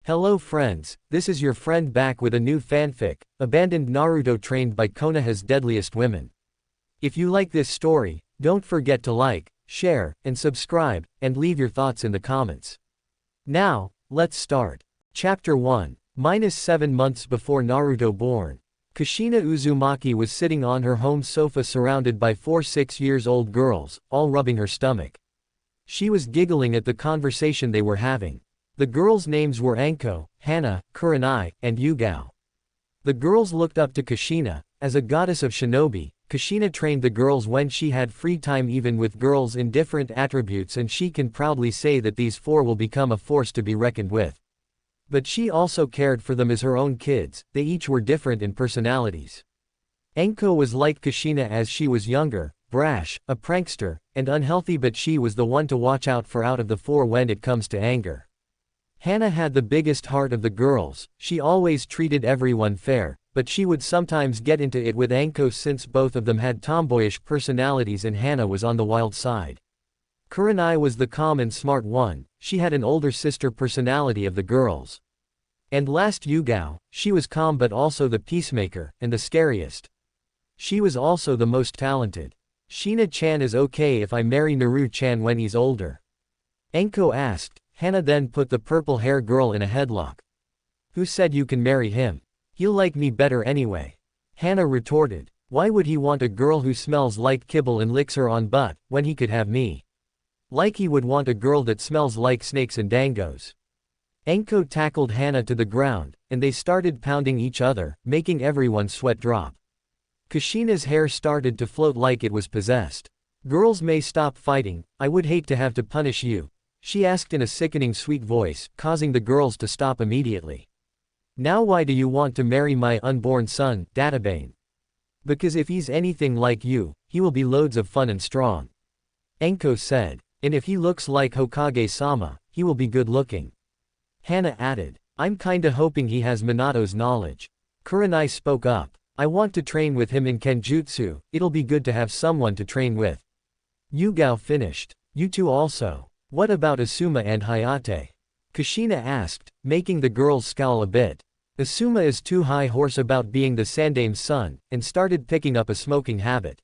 Hello friends, this is your friend back with a new fanfic, Abandoned Naruto Trained by Konoha's Deadliest Women. If you like this story, don't forget to like, share, and subscribe, and leave your thoughts in the comments. Now, let's start. Chapter 1. -7 months before Naruto born. Kushina Uzumaki was sitting on her home sofa surrounded by 4 6-year-old girls, all rubbing her stomach. She was giggling at the conversation they were having. The girls' names were Anko, Hana, Kurenai, and Yugao. The girls looked up to Kushina. As a goddess of shinobi, Kushina trained the girls when she had free time, even with girls in different attributes, and she can proudly say that these 4 will become a force to be reckoned with. But she also cared for them as her own kids. They each were different in personalities. Anko was like Kushina as she was younger, brash, a prankster, and unhealthy, but she was the one to watch out for out of the 4 when it comes to anger. Hana had the biggest heart of the girls. She always treated everyone fair, but she would sometimes get into it with Anko since both of them had tomboyish personalities and Hana was on the wild side. Kurenai was the calm and smart one. She had an older sister personality of the girls. And last, Yugao, she was calm but also the peacemaker, and the scariest. She was also the most talented. Shina-chan is okay if I marry Naru-chan when he's older? Anko asked. Hana then put the purple-hair girl in a headlock. Who said you can marry him? He'll like me better anyway. Hana retorted. Why would he want a girl who smells like kibble and licks her on butt, when he could have me? Like he would want a girl that smells like snakes and dangos. Anko tackled Hana to the ground, and they started pounding each other, making everyone's sweat drop. Kushina's hair started to float like it was possessed. Girls may stop fighting, I would hate to have to punish you, she asked in a sickening sweet voice, causing the girls to stop immediately. Now why do you want to marry my unborn son, Databane? Because if he's anything like you, he will be loads of fun and strong. Anko said. And if he looks like Hokage-sama, he will be good looking. Hana added. I'm kinda hoping he has Minato's knowledge. Kurenai spoke up. I want to train with him in Kenjutsu, it'll be good to have someone to train with. Yugao finished. You two also. What about Asuma and Hayate? Kushina asked, making the girls scowl a bit. Asuma is too high horse about being the Sandame's son, and started picking up a smoking habit.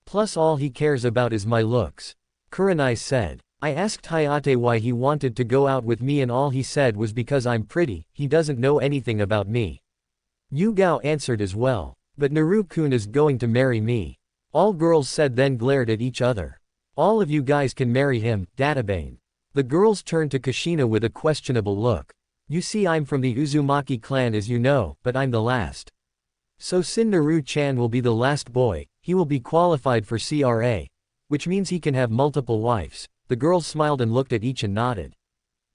Plus all he cares about is my looks. Kurenai said. I asked Hayate why he wanted to go out with me and all he said was because I'm pretty, he doesn't know anything about me. Yugao answered as well. But Naru-kun is going to marry me. All girls said, then glared at each other. All of you guys can marry him, Databane. The girls turned to Kushina with a questionable look. You see, I'm from the Uzumaki clan as you know, but I'm the last. So Sin Naru-chan will be the last boy, he will be qualified for CRA. Which means he can have multiple wives. The girls smiled and looked at each and nodded.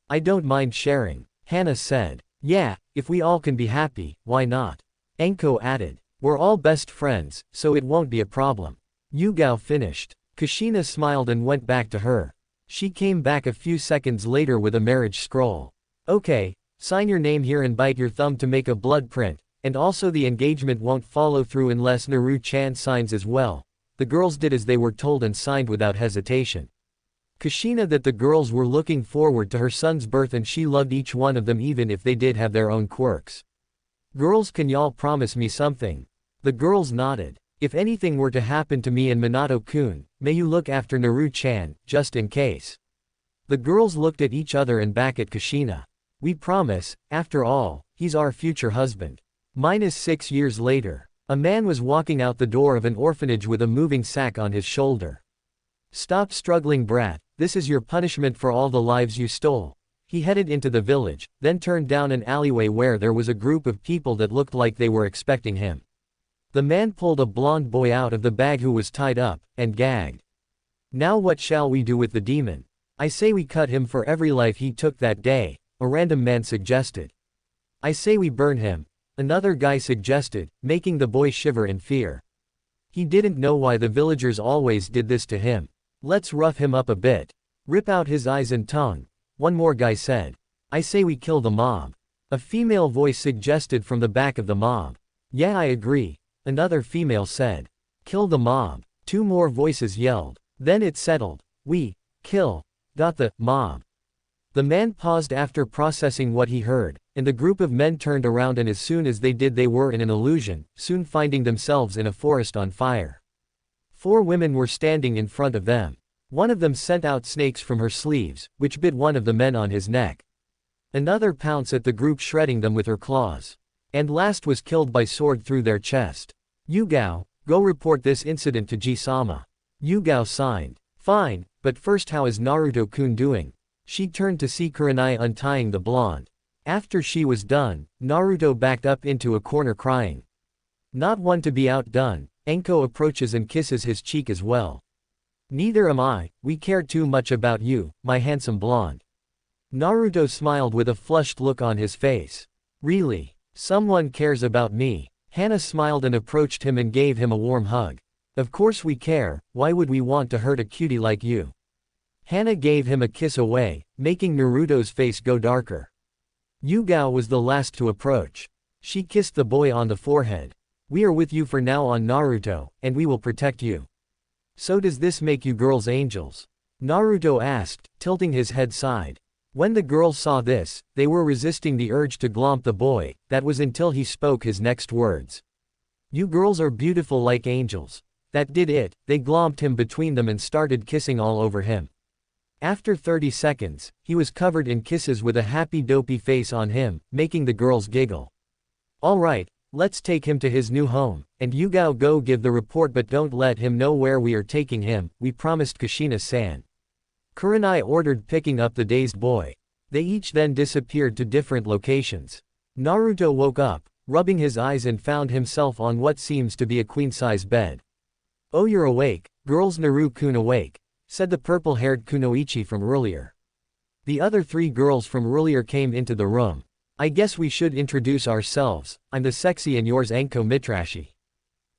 I don't mind sharing, Hana said. Yeah, if we all can be happy, why not? Anko added. We're all best friends, so it won't be a problem. Yugao finished. Kushina smiled and went back to her. She came back a few seconds later with a marriage scroll. Okay, sign your name here and bite your thumb to make a blood print, and also the engagement won't follow through unless Naru-chan signs as well. The girls did as they were told and signed without hesitation. Kushina that the girls were looking forward to her son's birth and she loved each one of them even if they did have their own quirks. Girls, can y'all promise me something? The girls nodded. If anything were to happen to me and Minato-kun, may you look after Naru-chan, just in case. The girls looked at each other and back at Kushina. We promise, after all, he's our future husband. -6 years later. A man was walking out the door of an orphanage with a moving sack on his shoulder. Stop struggling, brat, this is your punishment for all the lives you stole. He headed into the village, then turned down an alleyway where there was a group of people that looked like they were expecting him. The man pulled a blonde boy out of the bag who was tied up, and gagged. Now what shall we do with the demon? I say we cut him for every life he took that day, a random man suggested. I say we burn him, another guy suggested, making the boy shiver in fear. He didn't know why the villagers always did this to him. Let's rough him up a bit. Rip out his eyes and tongue, one more guy said. I say we kill the mob. A female voice suggested from the back of the mob. Yeah, I agree. Another female said. Kill the mob. 2 more voices yelled. Then it settled. We kill the mob. The man paused after processing what he heard, and the group of men turned around, and as soon as they did they were in an illusion, soon finding themselves in a forest on fire. 4 women were standing in front of them. One of them sent out snakes from her sleeves, which bit one of the men on his neck. Another pounced at the group, shredding them with her claws. And last was killed by sword through their chest. Yugao, go report this incident to Ji-sama. Yugao signed. Fine, but first, how is Naruto-kun doing? She turned to see Kurenai untying the blonde. After she was done, Naruto backed up into a corner crying. Not one to be outdone, Anko approaches and kisses his cheek as well. Neither am I, we care too much about you, my handsome blonde. Naruto smiled with a flushed look on his face. Really? Someone cares about me? Hana smiled and approached him and gave him a warm hug. Of course we care, why would we want to hurt a cutie like you? Hana gave him a kiss away, making Naruto's face go darker. Yugao was the last to approach. She kissed the boy on the forehead. We are with you for now on, Naruto, and we will protect you. So does this make you girls angels? Naruto asked, tilting his head side. When the girls saw this, they were resisting the urge to glomp the boy, that was until he spoke his next words. You girls are beautiful like angels. That did it, they glomped him between them and started kissing all over him. After 30 seconds, he was covered in kisses with a happy dopey face on him, making the girls giggle. Alright, let's take him to his new home, and Yugao go give the report, but don't let him know where we are taking him, we promised Kushina-san. Kurenai ordered, picking up the dazed boy. They each then disappeared to different locations. Naruto woke up, rubbing his eyes, and found himself on what seems to be a queen-size bed. Oh, you're awake, girls. Naru-kun awake, said the purple-haired kunoichi from earlier. The other 3 girls from earlier came into the room. I guess we should introduce ourselves. I'm the sexy and yours Anko Mitrashi.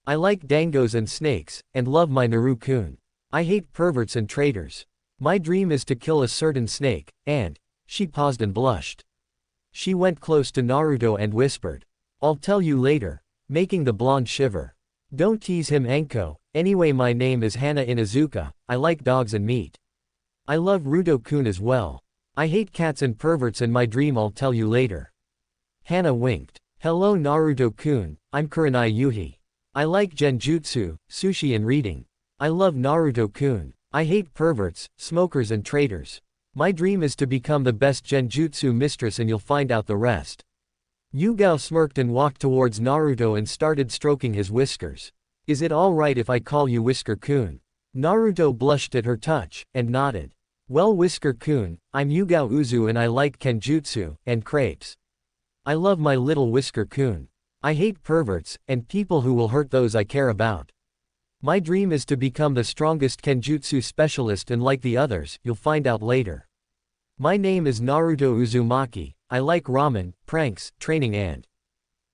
I like dangos and snakes, and love my Naru-kun. I hate perverts and traitors. My dream is to kill a certain snake, and... She paused and blushed. She went close to Naruto and whispered. I'll tell you later, making the blonde shiver. Don't tease him, Anko. Anyway, my name is Hana Inazuka, I like dogs and meat. I love Ruto-kun as well. I hate cats and perverts, and my dream I'll tell you later. Hana winked. Hello Naruto-kun, I'm Kurenai Yuhi. I like genjutsu, sushi and reading. I love Naruto-kun. I hate perverts, smokers and traitors. My dream is to become the best genjutsu mistress, and you'll find out the rest. Yugao smirked and walked towards Naruto and started stroking his whiskers. Is it alright if I call you Whisker-kun? Naruto blushed at her touch, and nodded. Well, Whisker-kun, I'm Yugao Uzu and I like kenjutsu, and crepes. I love my little Whisker-kun. I hate perverts, and people who will hurt those I care about. My dream is to become the strongest kenjutsu specialist, and like the others, you'll find out later. My name is Naruto Uzumaki, I like ramen, pranks, training and...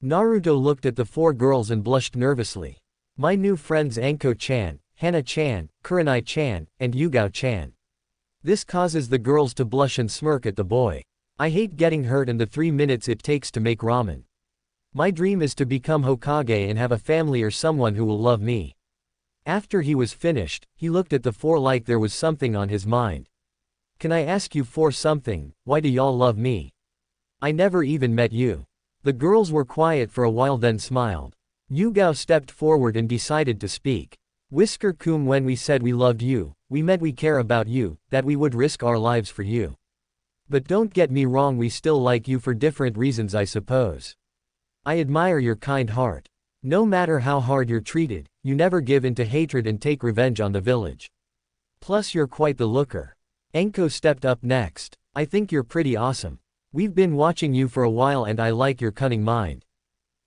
Naruto looked at the 4 girls and blushed nervously. My new friends Anko-chan, Hana-chan, Kurenai-chan, and Yugao-chan. This causes the girls to blush and smirk at the boy. I hate getting hurt and the 3 minutes it takes to make ramen. My dream is to become Hokage and have a family or someone who will love me. After he was finished, he looked at the 4 like there was something on his mind. Can I ask you for something? Why do y'all love me? I never even met you. The girls were quiet for a while, then smiled. Yugao stepped forward and decided to speak. Whisker-kun, when we said we loved you, we meant we care about you, that we would risk our lives for you. But don't get me wrong, we still like you for different reasons, I suppose. I admire your kind heart. No matter how hard you're treated, you never give in to hatred and take revenge on the village. Plus you're quite the looker. Anko stepped up next. I think you're pretty awesome. We've been watching you for a while and I like your cunning mind.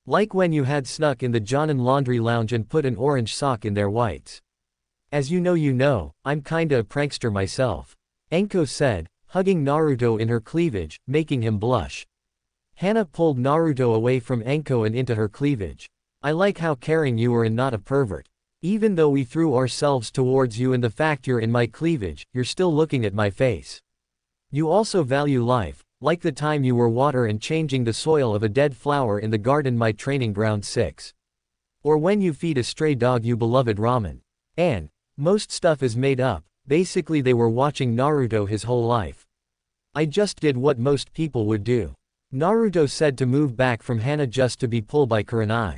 Like when you had snuck in the Jonin laundry lounge and put an orange sock in their whites. As you know, I'm kinda a prankster myself. Anko said, hugging Naruto in her cleavage, making him blush. Hana pulled Naruto away from Anko and into her cleavage. I like how caring you are and not a pervert. Even though we threw ourselves towards you and the fact you're in my cleavage, you're still looking at my face. You also value life, like the time you were water and changing the soil of a dead flower in the garden my training ground 6. Or when you feed a stray dog you beloved ramen. And, most stuff is made up, basically they were watching Naruto his whole life. I just did what most people would do. Naruto said to move back from Hana just to be pulled by Kurenai.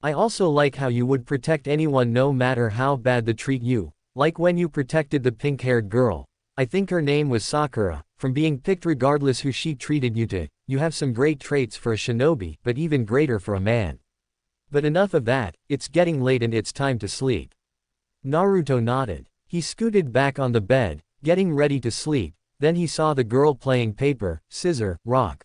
I also like how you would protect anyone no matter how bad they treat you, like when you protected the pink-haired girl. I think her name was Sakura, from being picked regardless who she treated you to. You have some great traits for a shinobi, but even greater for a man. But enough of that, it's getting late and it's time to sleep. Naruto nodded. He scooted back on the bed, getting ready to sleep, then he saw the girl playing paper, scissor, rock.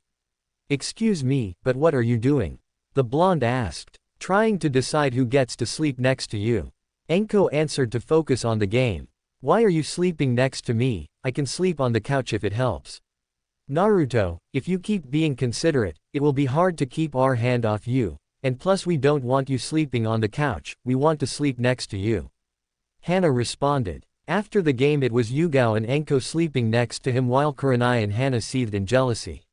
Excuse me, but what are you doing? The blonde asked. Trying to decide who gets to sleep next to you. Anko answered to focus on the game. Why are you sleeping next to me? I can sleep on the couch if it helps. Naruto, if you keep being considerate, it will be hard to keep our hand off you, and plus we don't want you sleeping on the couch, we want to sleep next to you. Hana responded. After the game it was Yugao and Anko sleeping next to him while Kurenai and Hana seethed in jealousy.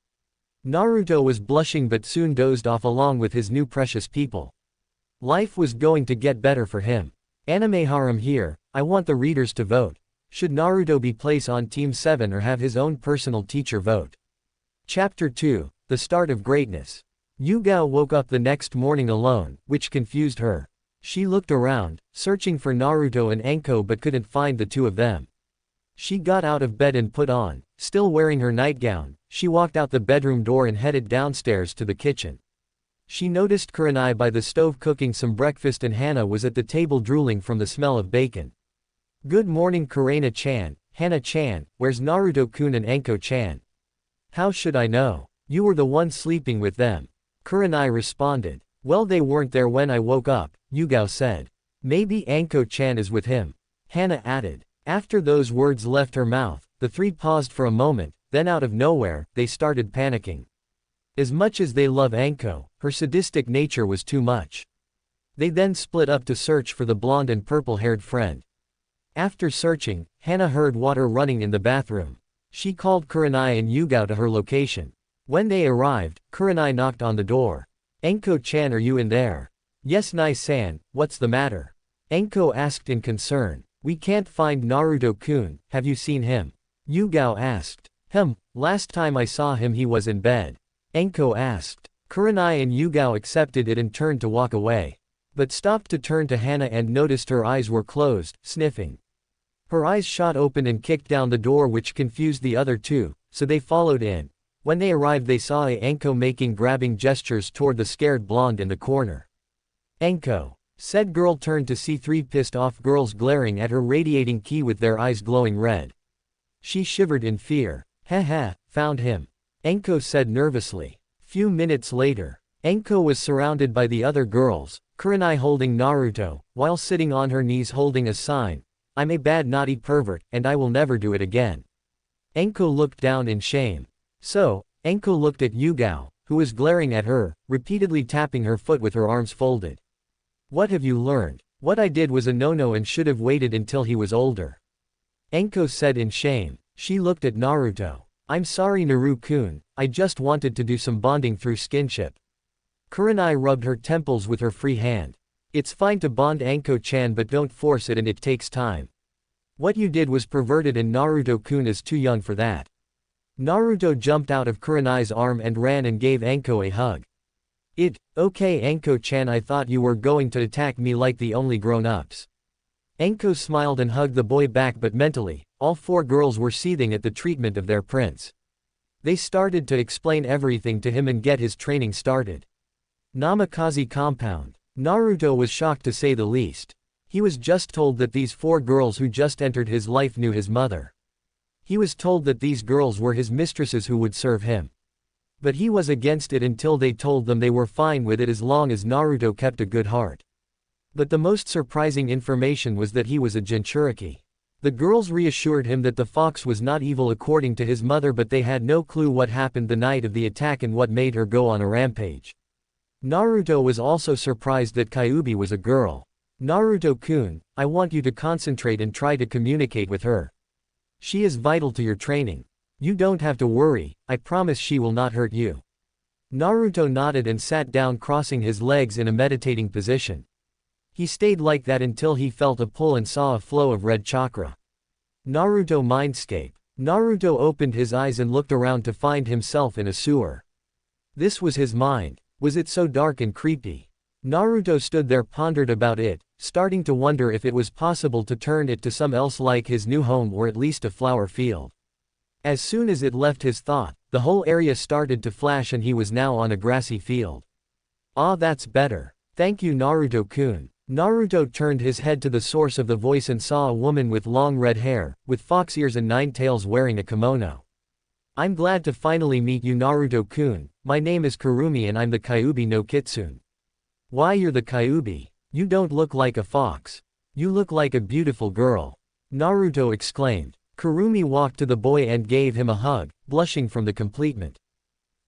Naruto was blushing but soon dozed off along with his new precious people. Life was going to get better for him. Anime harem here, I want the readers to vote. Should Naruto be placed on Team 7 or have his own personal teacher vote? Chapter 2, The Start of Greatness. Yugao woke up the next morning alone, which confused her. She looked around, searching for Naruto and Anko but couldn't find the two of them. She got out of bed and put on, still wearing her nightgown, she walked out the bedroom door and headed downstairs to the kitchen. She noticed Kurenai by the stove cooking some breakfast and Hana was at the table drooling from the smell of bacon. Good morning Kurenai-chan, Hana-chan, where's Naruto-kun and Anko-chan? How should I know? You were the one sleeping with them. Kurenai responded. Well they weren't there when I woke up, Yugao said. Maybe Anko-chan is with him. Hana added. After those words left her mouth, the three paused for a moment, then out of nowhere, they started panicking. As much as they love Anko, her sadistic nature was too much. They then split up to search for the blonde and purple-haired friend. After searching, Hana heard water running in the bathroom. She called Kurenai and Yugao to her location. When they arrived, Kurenai knocked on the door. Anko-chan, are you in there? Yes Nai-san, what's the matter? Anko asked in concern. We can't find Naruto-kun, have you seen him? Yugao asked. Last time I saw him he was in bed. Anko asked. Kurenai and Yugao accepted it and turned to walk away. But stopped to turn to Hana and noticed her eyes were closed, sniffing. Her eyes shot open and kicked down the door which confused the other two, so they followed in. When they arrived they saw Anko making grabbing gestures toward the scared blonde in the corner. Anko. Said girl turned to see three pissed-off girls glaring at her radiating ki with their eyes glowing red. She shivered in fear. Found him. Anko said nervously. Few minutes later, Anko was surrounded by the other girls, Kurenai holding Naruto, while sitting on her knees holding a sign. I'm a bad naughty pervert, and I will never do it again. Anko looked down in shame. So, Anko looked at Yugao, who was glaring at her, repeatedly tapping her foot with her arms folded. What have you learned? What I did was a no-no and should have waited until he was older. Anko said in shame. She looked at Naruto. I'm sorry Naru-kun, I just wanted to do some bonding through skinship. Kurenai rubbed her temples with her free hand. It's fine to bond Anko-chan but don't force it and it takes time. What you did was perverted and Naruto-kun is too young for that. Naruto jumped out of Kurenai's arm and ran and gave Anko a hug. Okay Anko-chan, I thought you were going to attack me like the only grown-ups. Anko smiled and hugged the boy back but mentally, all four girls were seething at the treatment of their prince. They started to explain everything to him and get his training started. Namikaze compound. Naruto was shocked to say the least. He was just told that these four girls who just entered his life knew his mother. He was told that these girls were his mistresses who would serve him. But he was against it until they told them they were fine with it as long as Naruto kept a good heart. But the most surprising information was that he was a jinchūriki. The girls reassured him that the fox was not evil according to his mother, but they had no clue what happened the night of the attack and what made her go on a rampage. Naruto was also surprised that Kyuubi was a girl. Naruto-kun, I want you to concentrate and try to communicate with her. She is vital to your training. You don't have to worry, I promise she will not hurt you. Naruto nodded and sat down crossing his legs in a meditating position. He stayed like that until he felt a pull and saw a flow of red chakra. Naruto Mindscape. Naruto opened his eyes and looked around to find himself in a sewer. This was his mind. Was it so dark and creepy? Naruto stood there, pondered about it, starting to wonder if it was possible to turn it to some else like his new home or at least a flower field. As soon as it left his thought, the whole area started to flash and he was now on a grassy field. Ah, that's better. Thank you, Naruto-kun. Naruto turned his head to the source of the voice and saw a woman with long red hair, with fox ears and 9 tails wearing a kimono. I'm glad to finally meet you, Naruto-kun. My name is Kurumi and I'm the Kyuubi no Kitsune. Why, you're the Kyuubi? You don't look like a fox. You look like a beautiful girl. Naruto exclaimed. Kurumi walked to the boy and gave him a hug, blushing from the completement.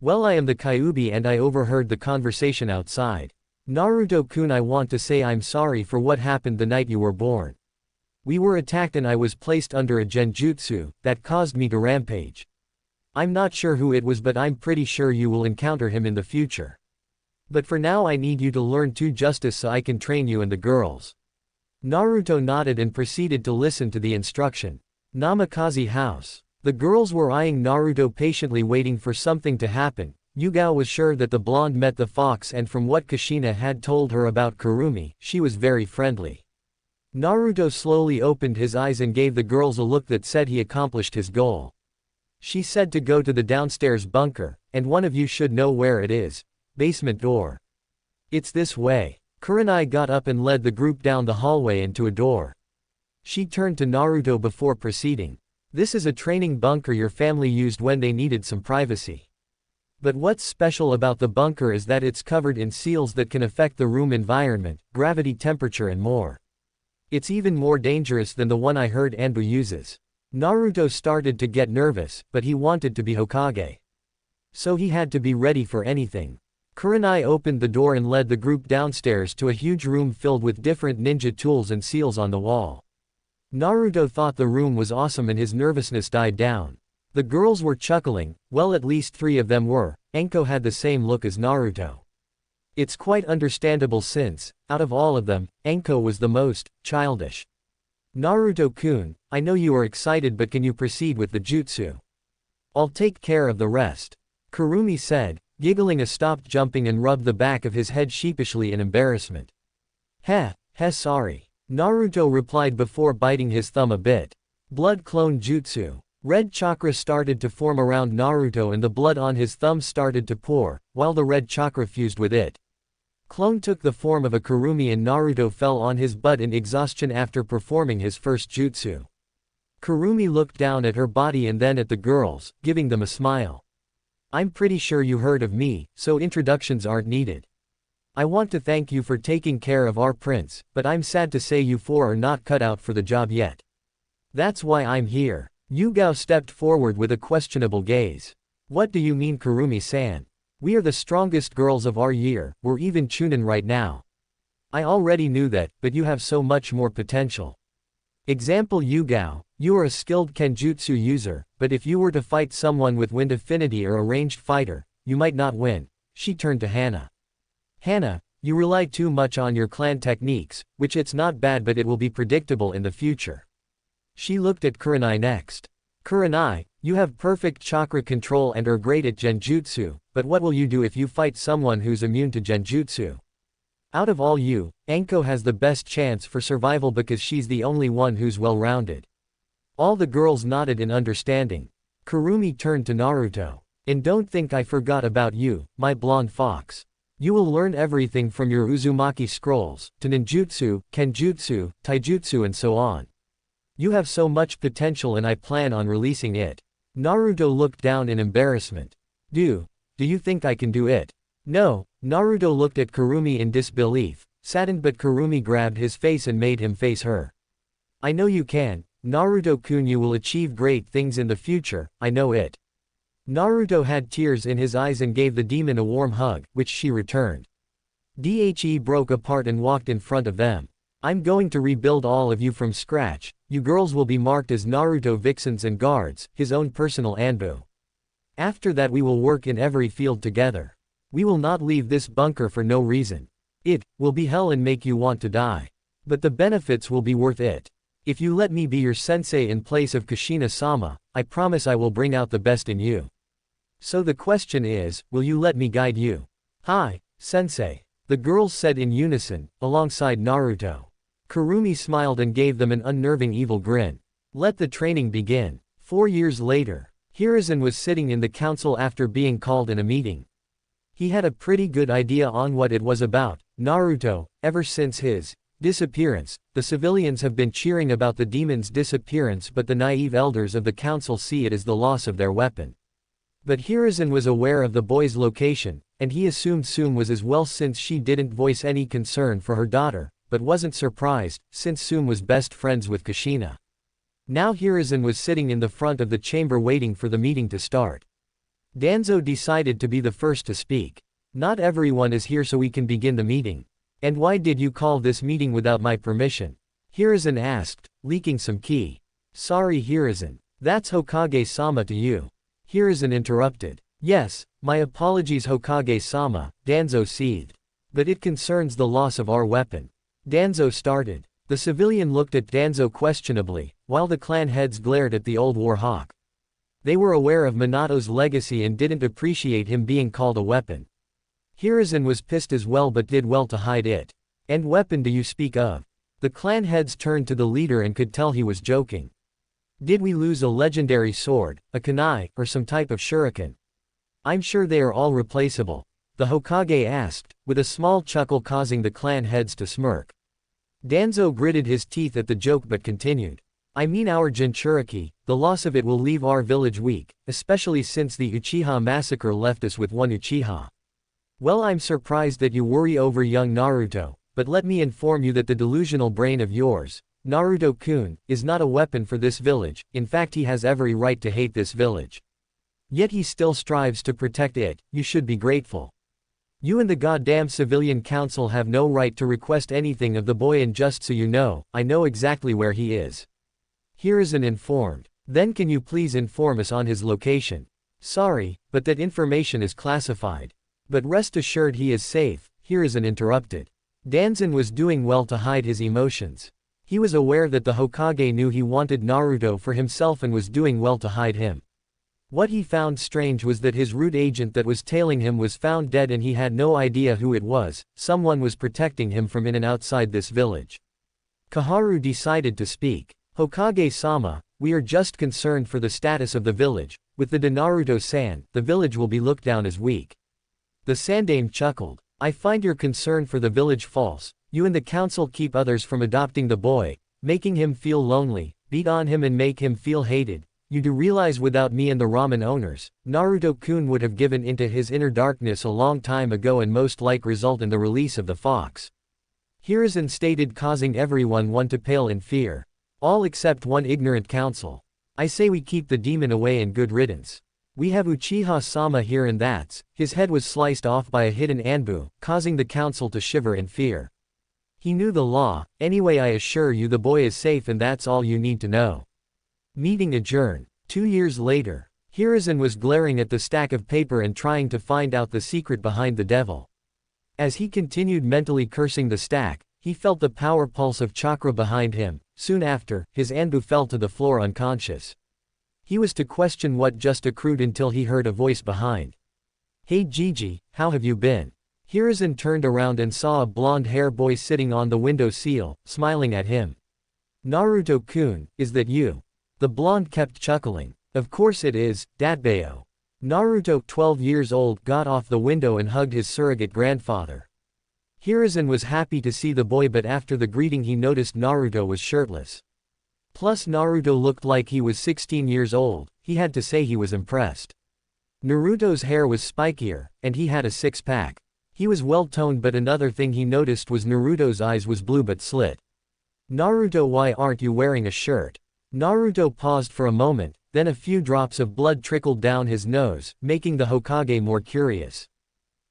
Well, I am the Kyuubi and I overheard the conversation outside. Naruto-kun, I want to say I'm sorry for what happened the night you were born. We were attacked and I was placed under a genjutsu that caused me to rampage. I'm not sure who it was, but I'm pretty sure you will encounter him in the future. But for now I need you to learn to justice so I can train you and the girls. Naruto nodded and proceeded to listen to the instruction. Namikaze house. The girls were eyeing Naruto patiently, waiting for something to happen. Yugao was sure that the blonde met the fox, and from what Kushina had told her about Kurumi, she was very friendly. Naruto slowly opened his eyes and gave the girls a look that said he accomplished his goal. She said to go to the downstairs bunker, and one of you should know where it is. Basement door. It's this way. Kurenai got up and led the group down the hallway and to a door. She turned to Naruto before proceeding. This is a training bunker your family used when they needed some privacy. But what's special about the bunker is that it's covered in seals that can affect the room environment, gravity, temperature and more. It's even more dangerous than the one I heard Anbu uses. Naruto started to get nervous, but he wanted to be Hokage. So he had to be ready for anything. Kurenai opened the door and led the group downstairs to a huge room filled with different ninja tools and seals on the wall. Naruto thought the room was awesome and his nervousness died down. The girls were chuckling, well, at least 3 of them were. Anko had the same look as Naruto. It's quite understandable since, out of all of them, Anko was the most childish. Naruto-kun, I know you are excited, but can you proceed with the jutsu? I'll take care of the rest. Kurumi said, giggling. Stopped jumping and rubbed the back of his head sheepishly in embarrassment. Sorry. Naruto replied before biting his thumb a bit. Blood clone jutsu. Red chakra started to form around Naruto and the blood on his thumb started to pour, while the red chakra fused with it. Clone took the form of a Kurumi and Naruto fell on his butt in exhaustion after performing his first jutsu. Kurumi looked down at her body and then at the girls, giving them a smile. I'm pretty sure you heard of me, so introductions aren't needed. I want to thank you for taking care of our prince, but I'm sad to say you 4 are not cut out for the job yet. That's why I'm here. Yugao stepped forward with a questionable gaze. What do you mean, Kurumi-san? We are the strongest girls of our year, we're even Chunin right now. I already knew that, but you have so much more potential. Example Yugao, you are a skilled kenjutsu user, but if you were to fight someone with wind affinity or a ranged fighter, you might not win. She turned to Hana. Hana, you rely too much on your clan techniques, which it's not bad but it will be predictable in the future. She looked at Kurenai next. Kurenai, you have perfect chakra control and are great at genjutsu, but what will you do if you fight someone who's immune to genjutsu? Out of all you, Anko has the best chance for survival because she's the only one who's well-rounded. All the girls nodded in understanding. Kurumi turned to Naruto. And don't think I forgot about you, my blonde fox. You will learn everything from your Uzumaki scrolls, to ninjutsu, kenjutsu, taijutsu and so on. You have so much potential and I plan on releasing it. Naruto looked down in embarrassment. Do you think I can do it? No. Naruto looked at Kurumi in disbelief, saddened, but Kurumi grabbed his face and made him face her. I know you can, Naruto-kun, you will achieve great things in the future, I know it. Naruto had tears in his eyes and gave the demon a warm hug, which she returned. Dhe broke apart and walked in front of them. I'm going to rebuild all of you from scratch. You girls will be marked as Naruto vixens and guards, his own personal Anbu. After that we will work in every field together. We will not leave this bunker for no reason. It will be hell and make you want to die. But the benefits will be worth it. If you let me be your sensei in place of Kushina-sama, I promise I will bring out the best in you. So the question is, will you let me guide you? Hi, sensei. The girls said in unison, alongside Naruto. Kurumi smiled and gave them an unnerving evil grin. Let the training begin. 4 years later, Hiruzen was sitting in the council after being called in a meeting. He had a pretty good idea on what it was about. Naruto, ever since his disappearance, the civilians have been cheering about the demon's disappearance, but the naive elders of the council see it as the loss of their weapon. But Hiruzen was aware of the boy's location, and he assumed Sume was as well since she didn't voice any concern for her daughter, but wasn't surprised, since Sume was best friends with Kushina. Now Hiruzen was sitting in the front of the chamber waiting for the meeting to start. Danzo decided to be the first to speak. Not everyone is here so we can begin the meeting. And why did you call this meeting without my permission? Hiruzen asked, leaking some ki. Sorry Hiruzen. That's Hokage-sama to you. Hiruzen interrupted. Yes, my apologies Hokage-sama, Danzo seethed. But it concerns the loss of our weapon. Danzo started. The civilian looked at Danzo questionably, while the clan heads glared at the old war hawk. They were aware of Minato's legacy and didn't appreciate him being called a weapon. Hiruzen was pissed as well but did well to hide it. And weapon do you speak of? The clan heads turned to the leader and could tell he was joking. Did we lose a legendary sword, a kunai, or some type of shuriken? I'm sure they are all replaceable. The Hokage asked, with a small chuckle causing the clan heads to smirk. Danzo gritted his teeth at the joke but continued. I mean our jinchūriki, the loss of it will leave our village weak, especially since the Uchiha massacre left us with one Uchiha. Well, I'm surprised that you worry over young Naruto, but let me inform you that the delusional brain of yours, Naruto-kun, is not a weapon for this village. In fact, he has every right to hate this village. Yet he still strives to protect it. You should be grateful. You and the goddamn civilian council have no right to request anything of the boy, and just so you know, I know exactly where he is. Hiruzen informed. Then can you please inform us on his location? Sorry, but that information is classified. But rest assured he is safe, Hiruzen interrupted. Danzan was doing well to hide his emotions. He was aware that the Hokage knew he wanted Naruto for himself and was doing well to hide him. What he found strange was that his root agent that was tailing him was found dead and he had no idea who it was. Someone was protecting him from in and outside this village. Kaharu decided to speak. Hokage-sama, we are just concerned for the status of the village. With the Naruto-san, the village will be looked down as weak. The Sandaime chuckled. I find your concern for the village false. You and the council keep others from adopting the boy, making him feel lonely, beat on him and make him feel hated. You do realize without me and the ramen owners, Naruto-kun would have given into his inner darkness a long time ago and most like result in the release of the fox. Hiruzen stated, causing everyone one to pale in fear. All except one ignorant council. I say we keep the demon away and good riddance. We have Uchiha-sama here and that's, his head was sliced off by a hidden anbu, causing the council to shiver in fear. He knew the law. Anyway, I assure you the boy is safe and that's all you need to know. Meeting adjourned. 2 years later, Hiruzen was glaring at the stack of paper and trying to find out the secret behind the devil. As he continued mentally cursing the stack, he felt the power pulse of chakra behind him. Soon after, his anbu fell to the floor unconscious. He was to question what just accrued until he heard a voice behind. Hey Gigi, how have you been? Hiruzen turned around and saw a blonde-haired boy sitting on the window sill, smiling at him. Naruto-kun, is that you? The blonde kept chuckling. Of course it is, Datbeo. Naruto, 12 years old, got off the window and hugged his surrogate grandfather. Hiruzen was happy to see the boy, but after the greeting he noticed Naruto was shirtless. Plus Naruto looked like he was 16 years old. He had to say he was impressed. Naruto's hair was spikier, and he had a six-pack. He was well-toned, but another thing he noticed was Naruto's eyes was blue but slit. Naruto, why aren't you wearing a shirt? Naruto paused for a moment, then a few drops of blood trickled down his nose, making the Hokage more curious.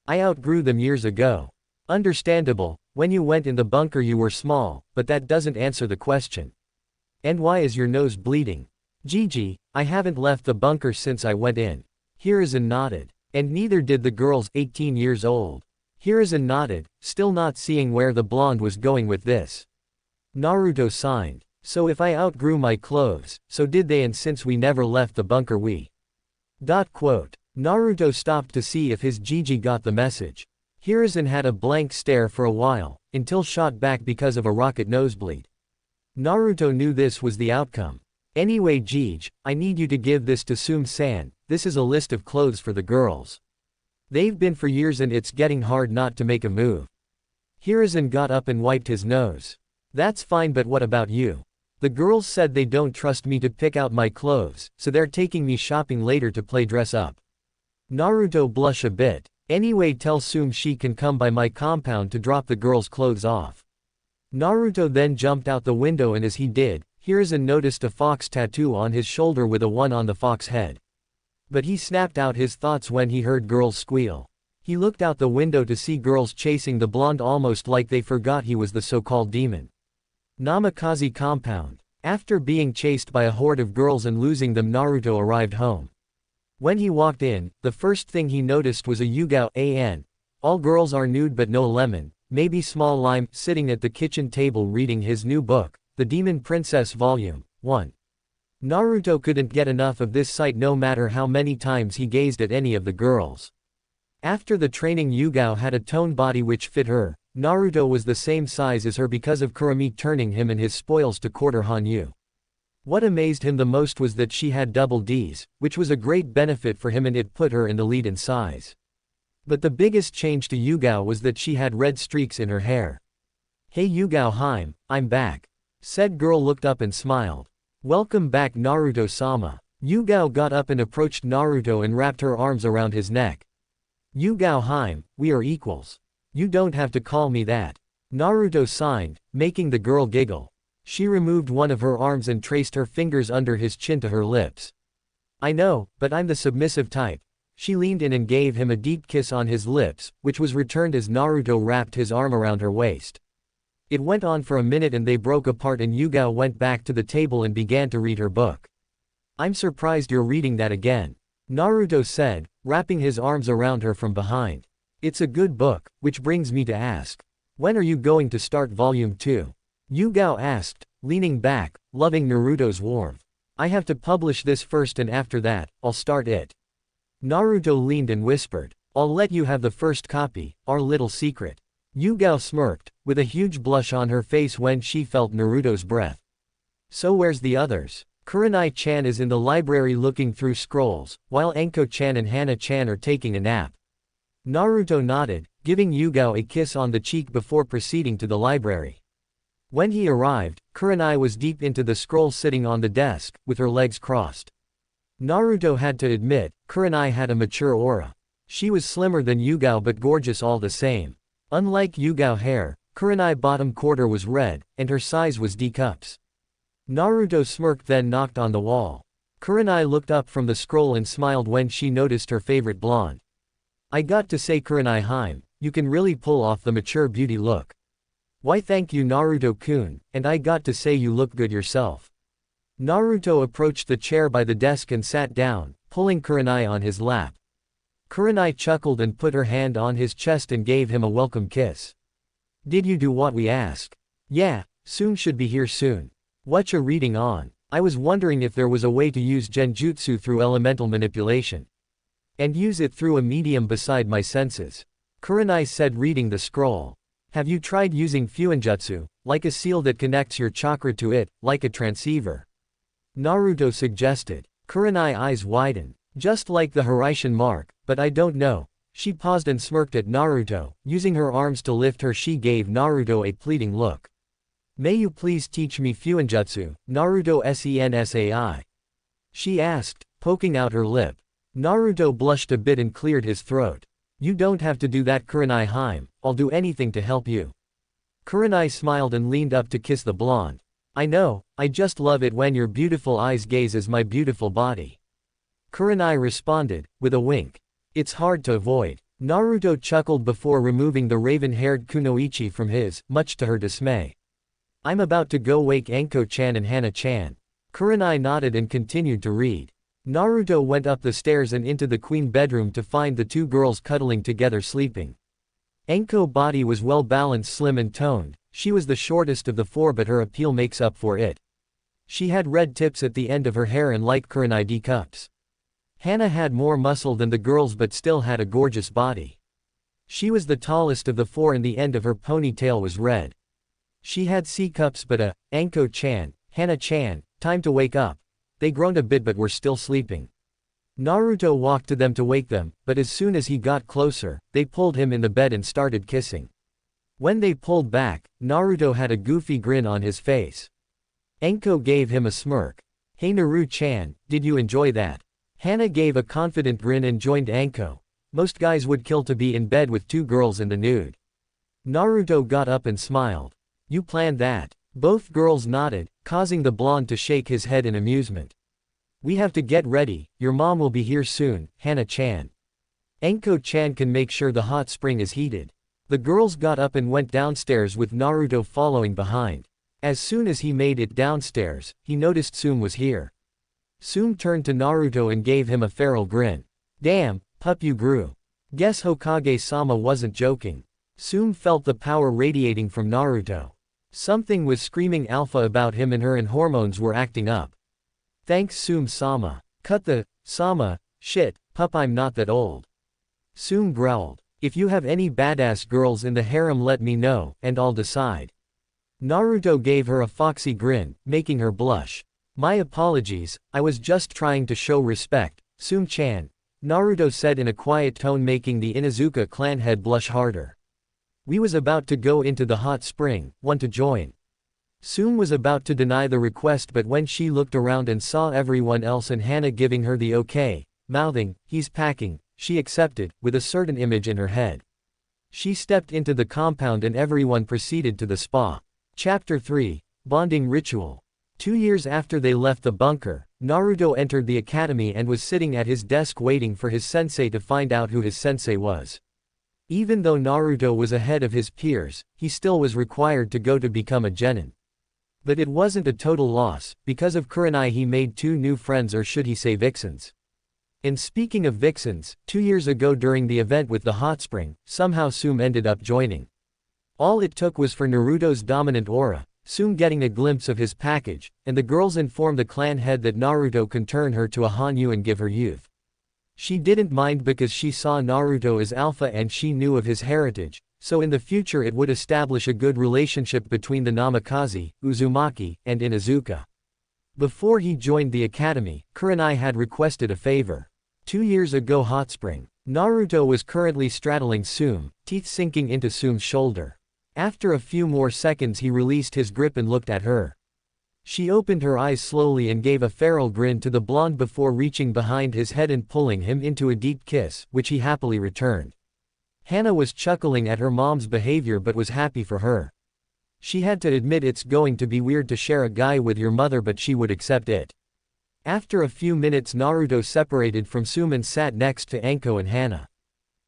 I outgrew them years ago. Understandable, when you went in the bunker you were small, but that doesn't answer the question. And why is your nose bleeding? Gigi, I haven't left the bunker since I went in. Hiruzen nodded. And neither did the girls, 18 years old. Hiruzen nodded, still not seeing where the blonde was going with this. Naruto signed. So if I outgrew my clothes, so did they, and since we never left the bunker we. Naruto stopped to see if his Gigi got the message. Hiruzen had a blank stare for a while, until shot back because of a rocket nosebleed. Naruto knew this was the outcome. Anyway Gigi, I need you to give this to Sum-san, this is a list of clothes for the girls. They've been for years and it's getting hard not to make a move. Hiruzen got up and wiped his nose. That's fine, but what about you? The girls said they don't trust me to pick out my clothes, so they're taking me shopping later to play dress up. Naruto blushed a bit. Anyway tell Sum she can come by my compound to drop the girls' clothes off. Naruto then jumped out the window, and as he did, Hiruzen noticed a fox tattoo on his shoulder with a 1 on the fox head. But he snapped out his thoughts when he heard girls squeal. He looked out the window to see girls chasing the blonde, almost like they forgot he was the so-called demon. Namikaze compound. After being chased by a horde of girls and losing them, Naruto arrived home. When he walked in, the first thing he noticed was a Yugao an. All girls are nude but no lemon, maybe small lime, sitting at the kitchen table reading his new book, The Demon Princess Volume 1. Naruto couldn't get enough of this sight no matter how many times he gazed at any of the girls. After the training, Yugao had a toned body which fit her. Naruto was the same size as her because of Kurumi turning him and his spoils to quarter Hanyu. What amazed him the most was that she had double Ds, which was a great benefit for him and it put her in the lead in size. But the biggest change to Yugao was that she had red streaks in her hair. Hey Yugao Haim, I'm back. Said girl looked up and smiled. Welcome back Naruto-sama. Yugao got up and approached Naruto and wrapped her arms around his neck. Yugao Haim, we are equals. You don't have to call me that. Naruto signed, making the girl giggle. She removed one of her arms and traced her fingers under his chin to her lips. I know, but I'm the submissive type. She leaned in and gave him a deep kiss on his lips, which was returned as Naruto wrapped his arm around her waist. It went on for a minute and they broke apart and Yugao went back to the table and began to read her book. I'm surprised you're reading that again. Naruto said, wrapping his arms around her from behind. It's a good book, which brings me to ask. When are you going to start volume 2? Yugao asked, leaning back, loving Naruto's warmth. I have to publish this first and after that, I'll start it. Naruto leaned and whispered, I'll let you have the first copy, our little secret. Yugao smirked, with a huge blush on her face when she felt Naruto's breath. So where's the others? Kurenai-chan is in the library looking through scrolls, while Anko-chan and Hana-chan are taking a nap. Naruto nodded, giving Yugao a kiss on the cheek before proceeding to the library. When he arrived, Kurenai was deep into the scroll sitting on the desk, with her legs crossed. Naruto had to admit, Kurenai had a mature aura. She was slimmer than Yugao but gorgeous all the same. Unlike Yugao hair, Kurenai bottom quarter was red, and her size was D cups. Naruto smirked then knocked on the wall. Kurenai looked up from the scroll and smiled when she noticed her favorite blonde. I got to say Kurenai Haim, you can really pull off the mature beauty look. Why thank you Naruto-kun, and I got to say you look good yourself. Naruto approached the chair by the desk and sat down, pulling Kurenai on his lap. Kurenai chuckled and put her hand on his chest and gave him a welcome kiss. Did you do what we asked? Yeah, Sum should be here soon. Whatcha reading on? I was wondering if there was a way to use genjutsu through elemental manipulation. And use it through a medium beside my senses. Kurenai said reading the scroll. Have you tried using fuinjutsu, like a seal that connects your chakra to it, like a transceiver? Naruto suggested. Kurenai eyes widened. Just like the Hiraishin mark, but I don't know. She paused and smirked at Naruto, using her arms to lift her. She gave Naruto a pleading look. May you please teach me fuinjutsu, Naruto sensai? She asked, poking out her lip. Naruto blushed a bit and cleared his throat. You don't have to do that Kurenai Haim, I'll do anything to help you. Kurenai smiled and leaned up to kiss the blonde. I know, I just love it when your beautiful eyes gaze as my beautiful body. Kurenai responded, with a wink. It's hard to avoid. Naruto chuckled before removing the raven-haired kunoichi from his, much to her dismay. I'm about to go wake Anko-chan and Hana-chan. Kurenai nodded and continued to read. Naruto went up the stairs and into the queen bedroom to find the two girls cuddling together sleeping. Anko's body was well balanced, slim and toned. She was the shortest of the four but her appeal makes up for it. She had red tips at the end of her hair and light Kurenai cups. Hana had more muscle than the girls but still had a gorgeous body. She was the tallest of the four and the end of her ponytail was red. She had C cups but Anko-chan, Hana-chan, time to wake up. They groaned a bit but were still sleeping. Naruto walked to them to wake them, but as soon as he got closer, they pulled him in the bed and started kissing. When they pulled back, Naruto had a goofy grin on his face. Anko gave him a smirk. Hey Naru-chan, did you enjoy that? Hana gave a confident grin and joined Anko. Most guys would kill to be in bed with two girls in the nude. Naruto got up and smiled. You planned that? Both girls nodded, causing the blonde to shake his head in amusement. We have to get ready, your mom will be here soon, Hana-chan. Anko-chan can make sure the hot spring is heated. The girls got up and went downstairs with Naruto following behind. As soon as he made it downstairs, he noticed Tsume was here. Tsume turned to Naruto and gave him a feral grin. Damn, pup you grew. Guess Hokage-sama wasn't joking. Tsume felt the power radiating from Naruto. Something was screaming alpha about him and her and hormones were acting up. Thanks Tsume-sama. Cut the, sama, shit, pup I'm not that old. Tsume growled. If you have any badass girls in the harem let me know, and I'll decide. Naruto gave her a foxy grin, making her blush. My apologies, I was just trying to show respect, Tsume-chan, Naruto said in a quiet tone making the Inuzuka clan head blush harder. We was about to go into the hot spring, want to join. Tsume was about to deny the request but when she looked around and saw everyone else and Hana giving her the okay, mouthing, he's packing, she accepted, with a certain image in her head. She stepped into the compound and everyone proceeded to the spa. Chapter 3, Bonding Ritual. 2 years after they left the bunker, Naruto entered the academy and was sitting at his desk waiting for his sensei to find out who his sensei was. Even though Naruto was ahead of his peers, he still was required to go to become a genin. But it wasn't a total loss, because of Kurenai he made 2 new friends or should he say vixens. And speaking of vixens, 2 years ago during the event with the hot spring, somehow Tsume ended up joining. All it took was for Naruto's dominant aura, Tsume getting a glimpse of his package, and the girls informed the clan head that Naruto can turn her to a Hanyu and give her youth. She didn't mind because she saw Naruto as alpha and she knew of his heritage, so in the future it would establish a good relationship between the Namikaze, Uzumaki, and Inuzuka. Before he joined the academy, Kurenai had requested a favor. 2 years ago hot spring. Naruto was currently straddling Tsume, teeth sinking into Tsume's shoulder. After a few more seconds he released his grip and looked at her. She opened her eyes slowly and gave a feral grin to the blonde before reaching behind his head and pulling him into a deep kiss, which he happily returned. Hana was chuckling at her mom's behavior but was happy for her. She had to admit it's going to be weird to share a guy with your mother but she would accept it. After a few minutes Naruto separated from Tsume and sat next to Anko and Hana.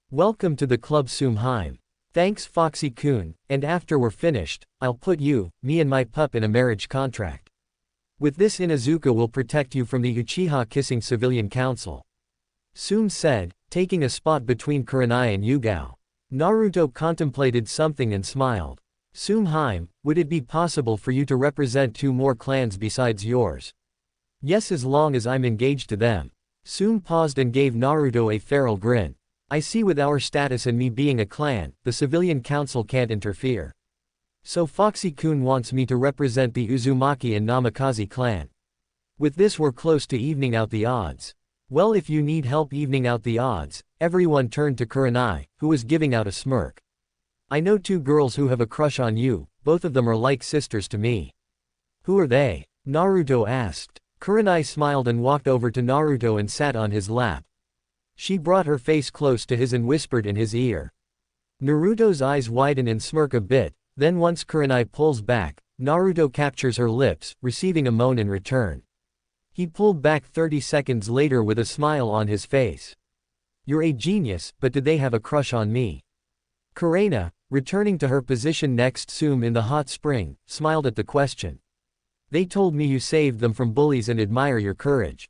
Welcome to the club Tsume. Thanks Foxy-kun, and after we're finished, I'll put you, me and my pup in a marriage contract. With this Inuzuka will protect you from the Uchiha kissing civilian council. Tsume said, taking a spot between Kurenai and Yugao. Naruto contemplated something and smiled. Tsume, would it be possible for you to represent 2 more clans besides yours? Yes, as long as I'm engaged to them. Tsume paused and gave Naruto a feral grin. I see with our status and me being a clan, the civilian council can't interfere. So Foxy-kun wants me to represent the Uzumaki and Namikaze clan. With this we're close to evening out the odds. Well, if you need help evening out the odds, everyone turned to Kurenai, who was giving out a smirk. I know 2 girls who have a crush on you, both of them are like sisters to me. Who are they? Naruto asked. Kurenai smiled and walked over to Naruto and sat on his lap. She brought her face close to his and whispered in his ear. Naruto's eyes widen and smirk a bit, then once Kurenai pulls back, Naruto captures her lips, receiving a moan in return. He pulled back 30 seconds later with a smile on his face. You're a genius, but did they have a crush on me? Kurenai, returning to her position next Tsume in the hot spring, smiled at the question. They told me you saved them from bullies and admire your courage.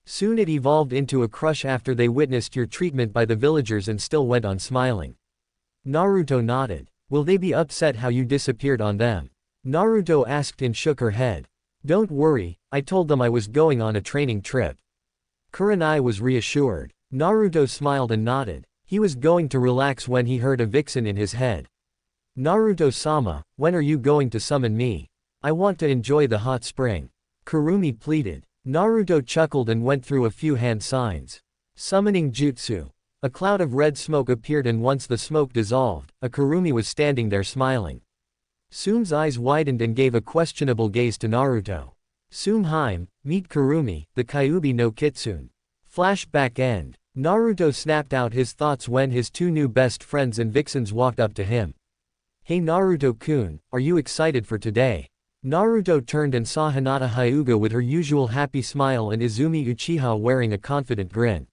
Soon it evolved into a crush after they witnessed your treatment by the villagers and still went on smiling. Naruto nodded. Will they be upset how you disappeared on them? Naruto asked and shook her head. Don't worry, I told them I was going on a training trip. Kurenai was reassured. Naruto smiled and nodded. He was going to relax when he heard a vixen in his head. Naruto-sama, when are you going to summon me? I want to enjoy the hot spring. Kurumi pleaded. Naruto chuckled and went through a few hand signs. Summoning jutsu. A cloud of red smoke appeared, and once the smoke dissolved, a Kurumi was standing there smiling. Tsume's eyes widened and gave a questionable gaze to Naruto. Tsume, meet Kurumi, the Kyuubi no Kitsune. Flashback end. Naruto snapped out his thoughts when his two new best friends and vixens walked up to him. Hey Naruto-kun, are you excited for today? Naruto turned and saw Hinata Hyuga with her usual happy smile and Izumi Uchiha wearing a confident grin.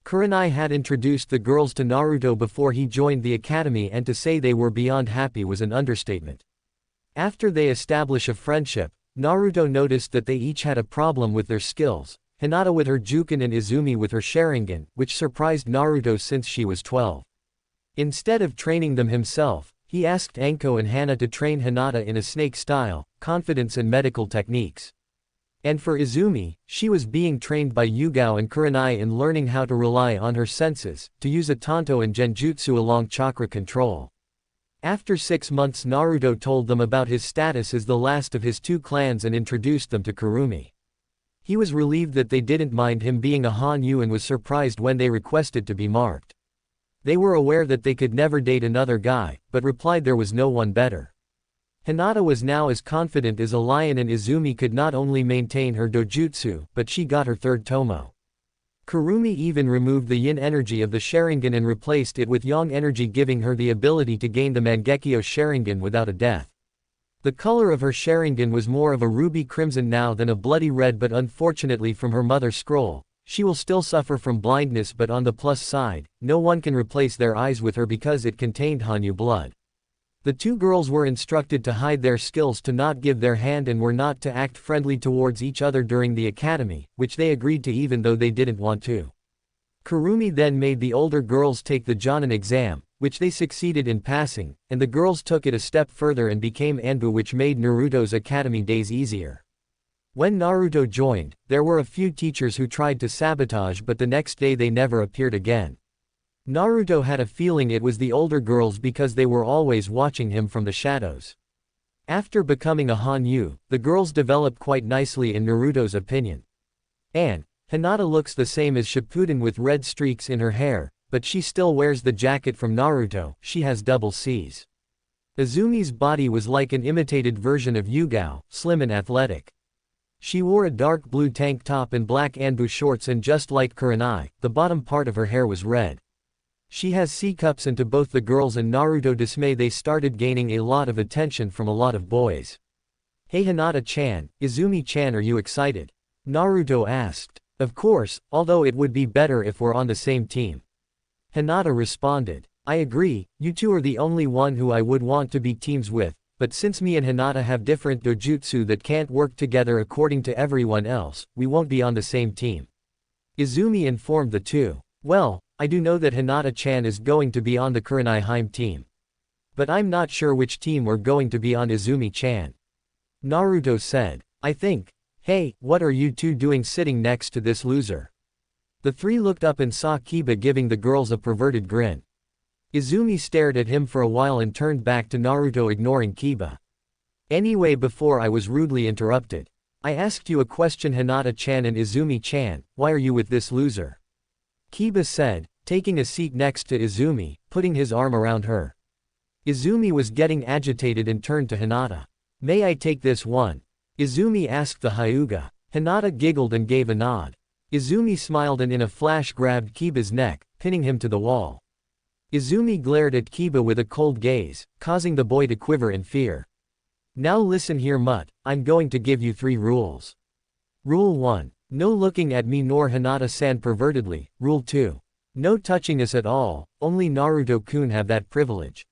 Kurenai had introduced the girls to Naruto before he joined the academy, and to say they were beyond happy was an understatement. After they establish a friendship, Naruto noticed that they each had a problem with their skills, Hinata with her Juken and Izumi with her Sharingan, which surprised Naruto since she was 12. Instead of training them himself, he asked Anko and Hana to train Hinata in a snake style, confidence and medical techniques. And for Izumi, she was being trained by Yugao and Kurenai in learning how to rely on her senses, to use a tanto and genjutsu along chakra control. After 6 months, Naruto told them about his status as the last of his two clans and introduced them to Kurumi. He was relieved that they didn't mind him being a Hanyu and was surprised when they requested to be marked. They were aware that they could never date another guy, but replied there was no one better. Hinata was now as confident as a lion, and Izumi could not only maintain her dojutsu, but she got her third tomo. Kurumi even removed the yin energy of the Sharingan and replaced it with yang energy, giving her the ability to gain the Mangekyo Sharingan without a death. The color of her Sharingan was more of a ruby crimson now than a bloody red, but unfortunately from her mother's scroll, she will still suffer from blindness, but on the plus side, no one can replace their eyes with her because it contained Hanyu blood. The two girls were instructed to hide their skills, to not give their hand, and were not to act friendly towards each other during the academy, which they agreed to even though they didn't want to. Kurumi then made the older girls take the Jonin exam, which they succeeded in passing, and the girls took it a step further and became Anbu, which made Naruto's academy days easier. When Naruto joined, there were a few teachers who tried to sabotage, but the next day they never appeared again. Naruto had a feeling it was the older girls because they were always watching him from the shadows. After becoming a Hanyu, the girls developed quite nicely in Naruto's opinion. Hinata looks the same as Shippuden with red streaks in her hair, but she still wears the jacket from Naruto. She has double C's. Izumi's body was like an imitated version of Yugao, slim and athletic. She wore a dark blue tank top and black Anbu shorts, and just like Kurenai, the bottom part of her hair was red. She has C-cups, and to both the girls and Naruto dismay they started gaining a lot of attention from a lot of boys. Hey Hinata-chan, Izumi-chan, are you excited? Naruto asked. Of course, although it would be better if we're on the same team. Hinata responded. I agree, you two are the only one who I would want to be teams with, but since me and Hinata have different dojutsu that can't work together according to everyone else, we won't be on the same team. Izumi informed the two. Well, I do know that Hinata-chan is going to be on the Kurenai Heim team. But I'm not sure which team we're going to be on, Izumi-chan. Naruto said. I think. Hey, what are you two doing sitting next to this loser? The three looked up and saw Kiba giving the girls a perverted grin. Izumi stared at him for a while and turned back to Naruto, ignoring Kiba. Anyway, before I was rudely interrupted. I asked you a question, Hinata-chan and Izumi-chan, why are you with this loser? Kiba said, taking a seat next to Izumi, putting his arm around her. Izumi was getting agitated and turned to Hinata. May I take this one? Izumi asked the Hyuga. Hinata giggled and gave a nod. Izumi smiled and in a flash grabbed Kiba's neck, pinning him to the wall. Izumi glared at Kiba with a cold gaze, causing the boy to quiver in fear. Now listen here, Mutt, I'm going to give you 3 rules. Rule 1. No looking at me nor Hinata-san pervertedly. Rule 2. No touching us at all, only Naruto-kun have that privilege.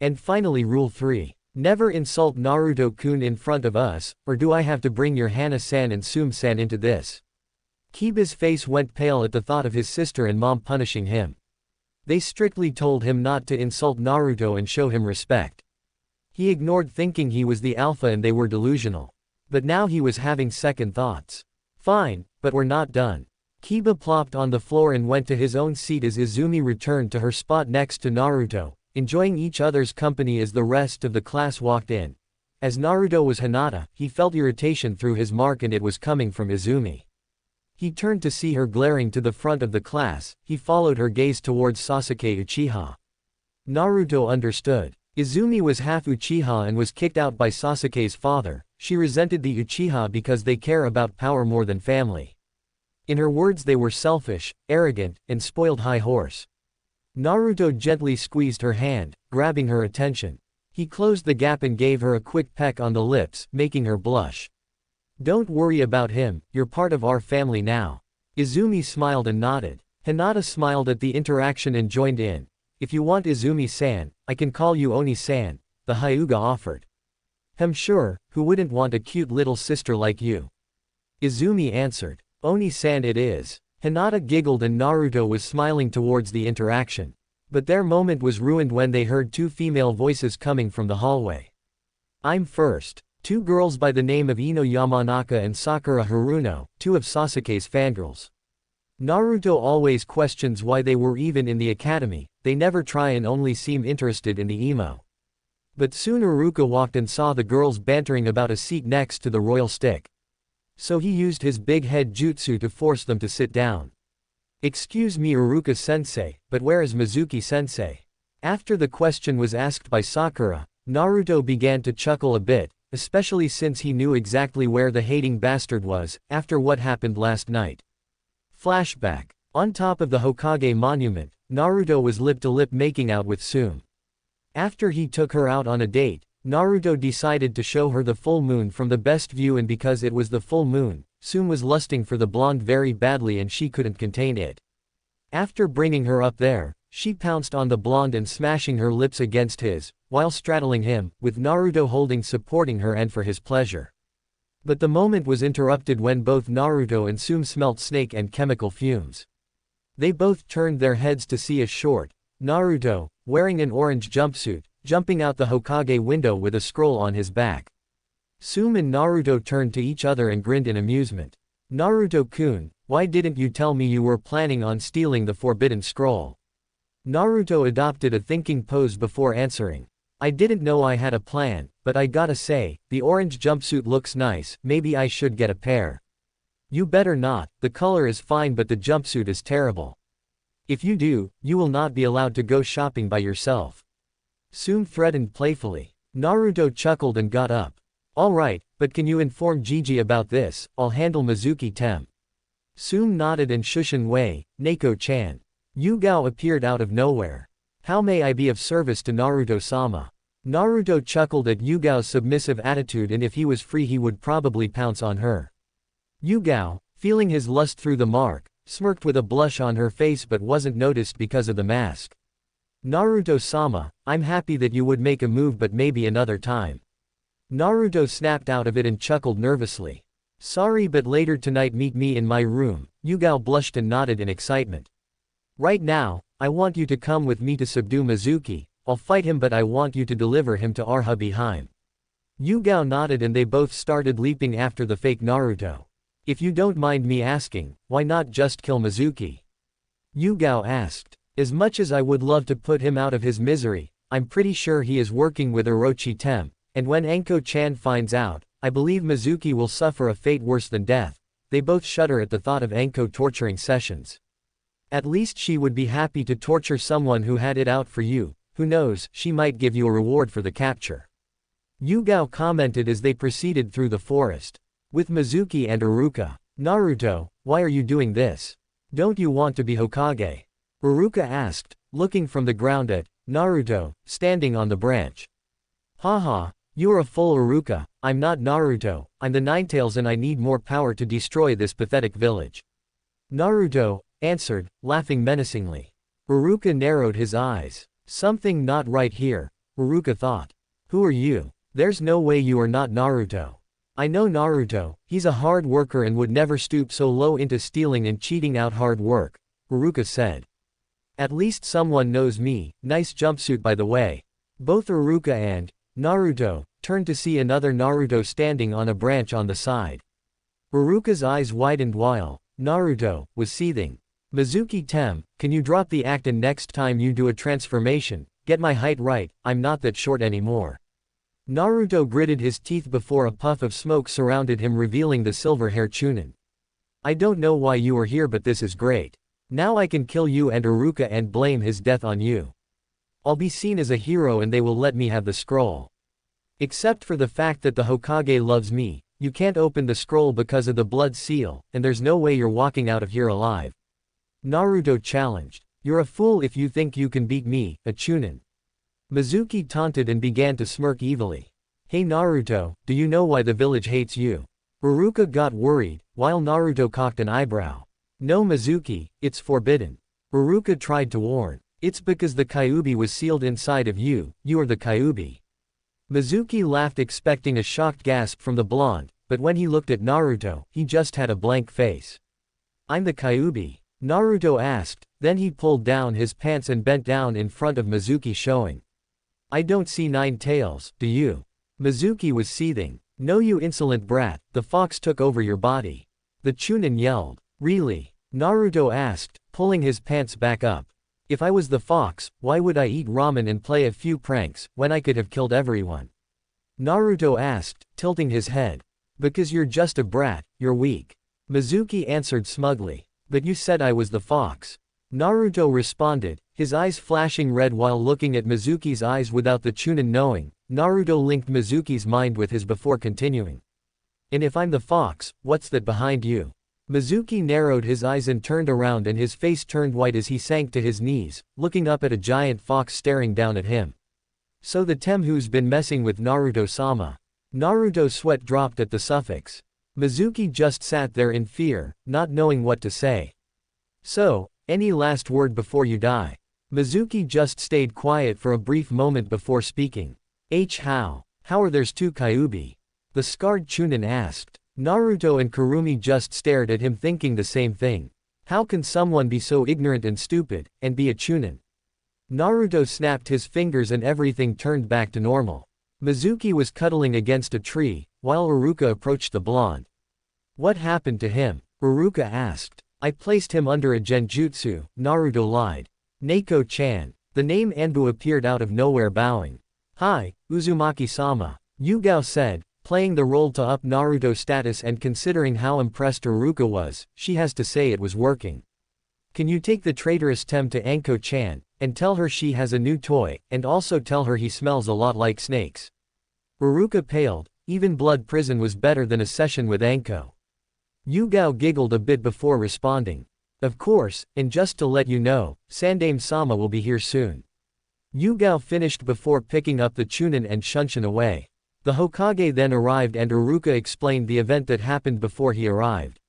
And finally Rule 3. Never insult Naruto-kun in front of us, or do I have to bring your Hana-san and Tsume-san into this? Kiba's face went pale at the thought of his sister and mom punishing him. They strictly told him not to insult Naruto and show him respect. He ignored, thinking he was the alpha and they were delusional. But now he was having second thoughts. Fine, but we're not done. Kiba plopped on the floor and went to his own seat as Izumi returned to her spot next to Naruto, enjoying each other's company as the rest of the class walked in. As Naruto was Hinata, he felt irritation through his mark and it was coming from Izumi. He turned to see her glaring to the front of the class. He followed her gaze towards Sasuke Uchiha. Naruto understood. Izumi was half Uchiha and was kicked out by Sasuke's father. She resented the Uchiha because they care about power more than family. In her words, they were selfish, arrogant, and spoiled high horse. Naruto gently squeezed her hand, grabbing her attention. He closed the gap and gave her a quick peck on the lips, making her blush. Don't worry about him, you're part of our family now. Izumi smiled and nodded. Hinata smiled at the interaction and joined in. If you want Izumi-san, I can call you Oni-san, the Hyuga offered. Sure, who wouldn't want a cute little sister like you? Izumi answered. Oni-san it is. Hinata giggled and Naruto was smiling towards the interaction. But their moment was ruined when they heard two female voices coming from the hallway. I'm first. Two girls by the name of Ino Yamanaka and Sakura Haruno, two of Sasuke's fangirls. Naruto always questions why they were even in the academy, they never try and only seem interested in the emo. But soon Iruka walked and saw the girls bantering about a seat next to the royal stick. So he used his big head jutsu to force them to sit down. Excuse me Iruka-sensei, but where is Mizuki-sensei? After the question was asked by Sakura, Naruto began to chuckle a bit, especially since he knew exactly where the hating bastard was, after what happened last night. Flashback. On top of the Hokage monument, Naruto was lip-to-lip making out with Tsume. After he took her out on a date, Naruto decided to show her the full moon from the best view, and because it was the full moon, Tsume was lusting for the blonde very badly and she couldn't contain it. After bringing her up there, she pounced on the blonde and smashing her lips against his, while straddling him, with Naruto holding supporting her and for his pleasure. But the moment was interrupted when both Naruto and Tsume smelt snake and chemical fumes. They both turned their heads to see a short, Naruto, wearing an orange jumpsuit, jumping out the Hokage window with a scroll on his back. Tsume and Naruto turned to each other and grinned in amusement. Naruto-kun, why didn't you tell me you were planning on stealing the forbidden scroll? Naruto adopted a thinking pose before answering. I didn't know I had a plan, but I gotta say, the orange jumpsuit looks nice, maybe I should get a pair. You better not, the color is fine but the jumpsuit is terrible. If you do, you will not be allowed to go shopping by yourself. Tsume threatened playfully. Naruto chuckled and got up. Alright, but can you inform Gigi about this, I'll handle Mizuki-tem. Tsume nodded and shushin wei, Neko-chan. Yugao appeared out of nowhere. How may I be of service to Naruto-sama? Naruto chuckled at Yugao's submissive attitude, and if he was free he would probably pounce on her. Yugao, feeling his lust through the mark, smirked with a blush on her face but wasn't noticed because of the mask. Naruto-sama, I'm happy that you would make a move but maybe another time. Naruto snapped out of it and chuckled nervously. Sorry but later tonight meet me in my room. Yugao blushed and nodded in excitement. Right now, I want you to come with me to subdue Mizuki. I'll fight him but I want you to deliver him to our hubby Haim. Yugao nodded and they both started leaping after the fake Naruto. If you don't mind me asking, why not just kill Mizuki? Yugao asked. As much as I would love to put him out of his misery, I'm pretty sure he is working with Orochi-tem, and when Anko-chan finds out, I believe Mizuki will suffer a fate worse than death. They both shudder at the thought of Anko torturing sessions. At least she would be happy to torture someone who had it out for you, who knows, she might give you a reward for the capture. Yugao commented as they proceeded through the forest. With Mizuki and Iruka. Naruto, why are you doing this? Don't you want to be Hokage? Iruka asked, looking from the ground at Naruto, standing on the branch. Haha, you're a fool Iruka, I'm not Naruto, I'm the Ninetales and I need more power to destroy this pathetic village. Naruto answered, laughing menacingly. Iruka narrowed his eyes. Something not right here, Iruka thought. Who are you? There's no way you are not Naruto. I know Naruto, he's a hard worker and would never stoop so low into stealing and cheating out hard work, Iruka said. At least someone knows me, nice jumpsuit by the way. Both Iruka and Naruto turned to see another Naruto standing on a branch on the side. Uruka's eyes widened while Naruto was seething. Mizuki Tem, can you drop the act and next time you do a transformation, get my height right, I'm not that short anymore. Naruto gritted his teeth before a puff of smoke surrounded him, revealing the silver-haired Chunin. I don't know why you are here, but this is great. Now I can kill you and Uruka and blame his death on you. I'll be seen as a hero and they will let me have the scroll. Except for the fact that the Hokage loves me, you can't open the scroll because of the blood seal, and there's no way you're walking out of here alive. Naruto challenged. You're a fool if you think you can beat me, a Chunin. Mizuki taunted and began to smirk evilly. Hey Naruto, do you know why the village hates you? Uruka got worried, while Naruto cocked an eyebrow. No Mizuki, it's forbidden. Uruka tried to warn. It's because the Kyuubi was sealed inside of you, you are the Kyuubi. Mizuki laughed, expecting a shocked gasp from the blonde, but when he looked at Naruto, he just had a blank face. I'm the Kyuubi? Naruto asked, then he pulled down his pants and bent down in front of Mizuki, showing. I don't see 9 tails, do you? Mizuki was seething. No, you insolent brat, the fox took over your body. The Chunin yelled. Really? Naruto asked, pulling his pants back up. If I was the fox, why would I eat ramen and play a few pranks, when I could have killed everyone? Naruto asked, tilting his head. Because you're just a brat, you're weak. Mizuki answered smugly. But you said I was the fox. Naruto responded, his eyes flashing red while looking at Mizuki's eyes without the Chunin knowing. Naruto linked Mizuki's mind with his before continuing. And if I'm the fox, what's that behind you? Mizuki narrowed his eyes and turned around, and his face turned white as he sank to his knees, looking up at a giant fox staring down at him. So the Tem who's been messing with Naruto-sama. Naruto's sweat dropped at the suffix. Mizuki just sat there in fear, not knowing what to say. So, any last word before you die? Mizuki just stayed quiet for a brief moment before speaking. How are there's 2 Kyuubi? The scarred Chunin asked. Naruto and Kurumi just stared at him, thinking the same thing. How can someone be so ignorant and stupid, and be a Chunin? Naruto snapped his fingers and everything turned back to normal. Mizuki was cuddling against a tree, while Uruka approached the blonde. What happened to him? Uruka asked. I placed him under a genjutsu, Naruto lied. Neko-chan. The name Anbu appeared out of nowhere, bowing. Hi, Uzumaki-sama. Yugao said, playing the role to up Naruto's status, and considering how impressed Uruka was, she has to say it was working. Can you take the traitorous Tem to Anko-chan, and tell her she has a new toy, and also tell her he smells a lot like snakes? Uruka paled. Even blood prison was better than a session with Anko. Yugao giggled a bit before responding. Of course, and just to let you know, Sandaime-sama will be here soon. Yugao finished before picking up the Chunin and Shunshin away. The Hokage then arrived and Uruka explained the event that happened before he arrived.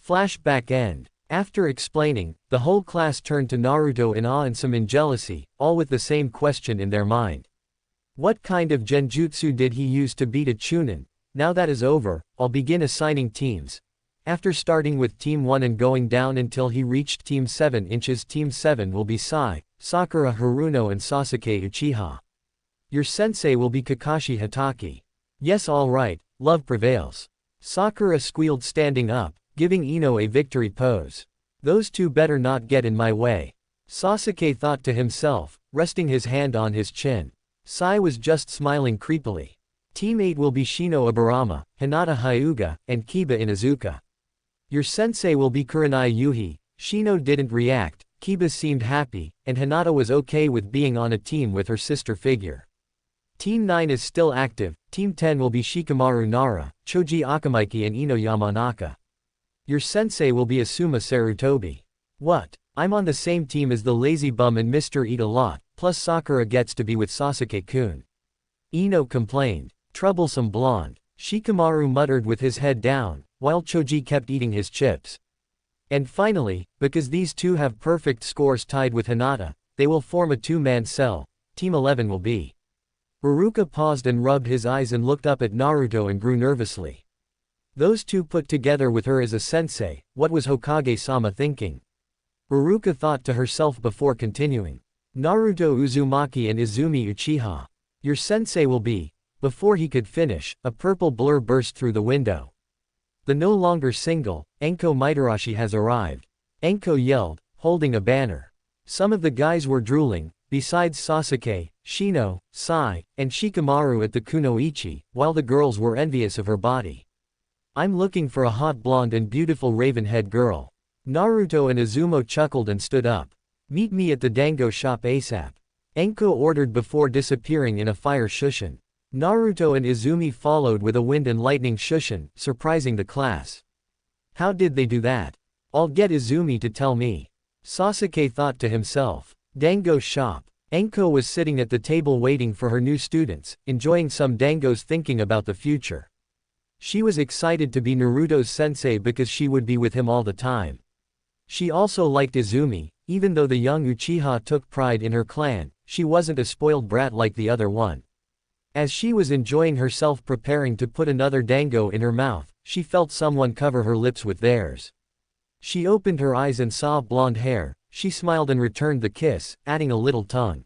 Flashback end. After explaining, the whole class turned to Naruto in awe and some in jealousy, all with the same question in their mind. What kind of genjutsu did he use to beat a Chunin? Now that is over, I'll begin assigning teams. After starting with Team 1 and going down until he reached Team 7 inches, Team 7 will be Sai, Sakura Haruno and Sasuke Uchiha. Your sensei will be Kakashi Hatake. Yes, alright, love prevails. Sakura squealed, standing up, giving Ino a victory pose. Those 2 better not get in my way. Sasuke thought to himself, resting his hand on his chin. Sai was just smiling creepily. Team 8 will be Shino Aburama, Hinata Hyuga, and Kiba Inuzuka. Your sensei will be Kurenai Yuhi. Shino didn't react, Kiba seemed happy, and Hinata was okay with being on a team with her sister figure. Team 9 is still active. Team 10 will be Shikamaru Nara, Choji Akamaiki and Ino Yamanaka. Your sensei will be Asuma Sarutobi. What? I'm on the same team as the lazy bum and Mr. Eat a Lot, plus Sakura gets to be with Sasuke-kun. Ino complained. Troublesome blonde. Shikamaru muttered with his head down, while Choji kept eating his chips. And finally, because these 2 have perfect scores tied with Hinata, they will form a 2-man cell. Team 11 will be. Uruka paused and rubbed his eyes and looked up at Naruto and grew nervously. Those 2 put together with her as a sensei, what was Hokage-sama thinking? Uruka thought to herself before continuing. Naruto Uzumaki and Izumi Uchiha. Your sensei will be. Before he could finish, a purple blur burst through the window. The no longer single, Anko Mitarashi has arrived. Anko yelled, holding a banner. Some of the guys were drooling, besides Sasuke, Shino, Sai, and Shikamaru at the kunoichi, while the girls were envious of her body. I'm looking for a hot blonde and beautiful raven-head girl. Naruto and Izumo chuckled and stood up. Meet me at the dango shop ASAP. Anko ordered before disappearing in a fire shushin. Naruto and Izumi followed with a wind and lightning shushin, surprising the class. How did they do that? I'll get Izumi to tell me. Sasuke thought to himself. Dango shop. Anko was sitting at the table waiting for her new students, enjoying some dangos thinking about the future. She was excited to be Naruto's sensei because she would be with him all the time. She also liked Izumi, even though the young Uchiha took pride in her clan, she wasn't a spoiled brat like the other one. As she was enjoying herself preparing to put another dango in her mouth, she felt someone cover her lips with theirs. She opened her eyes and saw blonde hair, she smiled and returned the kiss, adding a little tongue.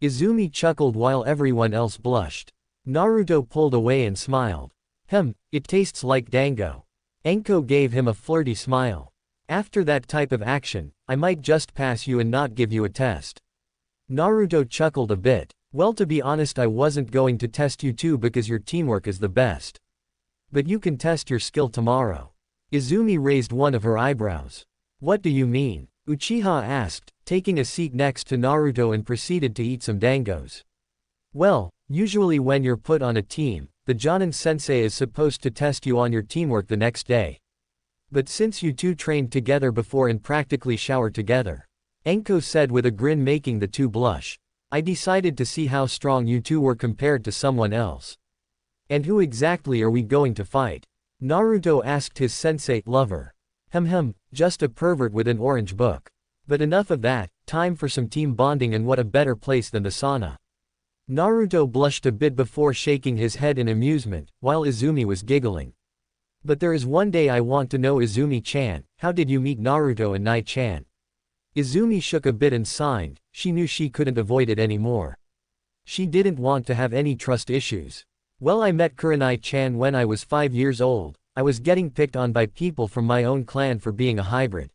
Izumi chuckled while everyone else blushed. Naruto pulled away and smiled. It tastes like dango. Anko gave him a flirty smile. After that type of action, I might just pass you and not give you a test. Naruto chuckled a bit. Well, to be honest, I wasn't going to test you too because your teamwork is the best. But you can test your skill tomorrow. Izumi raised one of her eyebrows. What do you mean? Uchiha asked, taking a seat next to Naruto and proceeded to eat some dangos. Well, usually when you're put on a team, the Jonin sensei is supposed to test you on your teamwork the next day. But since you two trained together before and practically showered together, Anko said with a grin making the two blush, I decided to see how strong you two were compared to someone else. And who exactly are we going to fight? Naruto asked his sensei, lover. Just a pervert with an orange book. But enough of that, time for some team bonding, and what a better place than the sauna. Naruto blushed a bit before shaking his head in amusement, while Izumi was giggling. But there is one day I want to know, Izumi-chan, how did you meet Naruto and Nai-chan? Izumi shook a bit and signed, she knew she couldn't avoid it anymore. She didn't want to have any trust issues. Well, I met Kurenai-chan when I was 5 years old. I was getting picked on by people from my own clan for being a hybrid.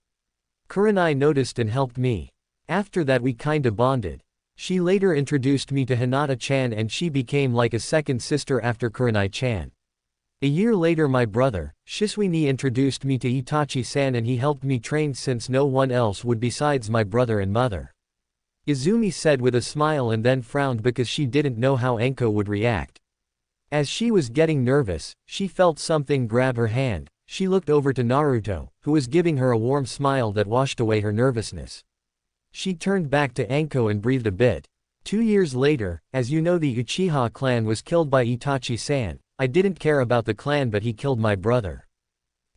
Kurenai noticed and helped me. After that we kinda bonded. She later introduced me to Hinata-chan and she became like a second sister after Kurenai-chan. A year later my brother, Shisui-ni, introduced me to Itachi-san and he helped me train since no one else would besides my brother and mother. Izumi said with a smile and then frowned because she didn't know how Anko would react. As she was getting nervous, she felt something grab her hand. She looked over to Naruto, who was giving her a warm smile that washed away her nervousness. She turned back to Anko and breathed a bit. 2 years later, as you know, the Uchiha clan was killed by Itachi-san. I didn't care about the clan but he killed my brother.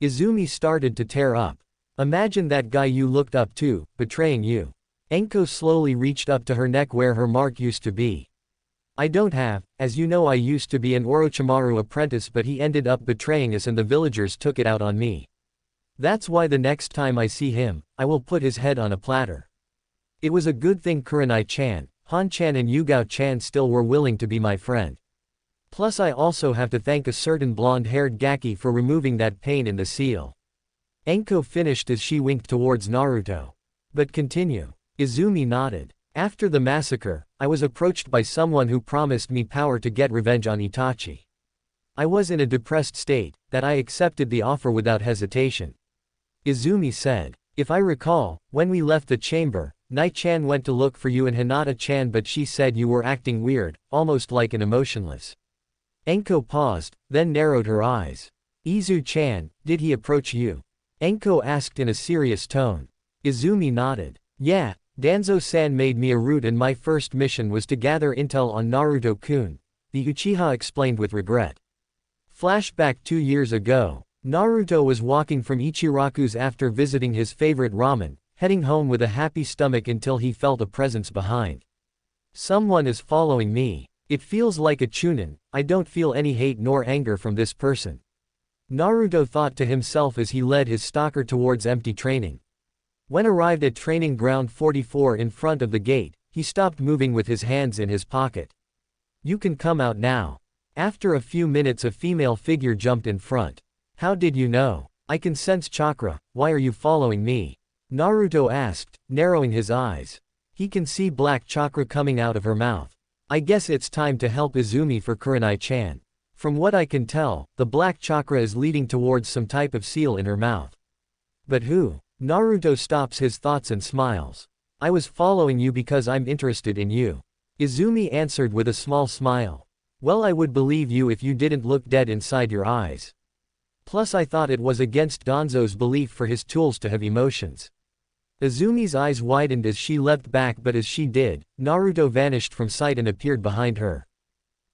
Izumi started to tear up. Imagine that guy you looked up to, betraying you. Anko slowly reached up to her neck where her mark used to be. I don't have, as you know, I used to be an Orochimaru apprentice but he ended up betraying us and the villagers took it out on me. That's why the next time I see him, I will put his head on a platter. It was a good thing Kurenai-chan, Han-chan and Yugao-chan still were willing to be my friend. Plus I also have to thank a certain blonde-haired Gaki for removing that pain in the seal. Anko finished as she winked towards Naruto. But continue. Izumi nodded. After the massacre, I was approached by someone who promised me power to get revenge on Itachi. I was in a depressed state, that I accepted the offer without hesitation. Izumi said. If I recall, when we left the chamber, Nai-chan went to look for you and Hinata-chan but she said you were acting weird, almost like an emotionless. Anko paused, then narrowed her eyes. Izu-chan, did he approach you? Anko asked in a serious tone. Izumi nodded. Yeah, Danzo-san made me a route and my first mission was to gather intel on Naruto-kun, the Uchiha explained with regret. Flashback 2 years ago. Naruto was walking from Ichiraku's after visiting his favorite ramen, heading home with a happy stomach until he felt a presence behind. Someone is following me. It feels like a chunin, I don't feel any hate nor anger from this person. Naruto thought to himself as he led his stalker towards empty training. When arrived at training ground 44 in front of the gate, he stopped moving with his hands in his pocket. You can come out now. After a few minutes a female figure jumped in front. How did you know? I can sense chakra, why are you following me? Naruto asked, narrowing his eyes. He can see black chakra coming out of her mouth. I guess it's time to help Izumi for Kurenai-chan. From what I can tell, the black chakra is leading towards some type of seal in her mouth. But who? Naruto stops his thoughts and smiles. I was following you because I'm interested in you. Izumi answered with a small smile. Well, I would believe you if you didn't look dead inside your eyes. Plus I thought it was against Danzo's belief for his tools to have emotions. Izumi's eyes widened as she leapt back, but as she did, Naruto vanished from sight and appeared behind her.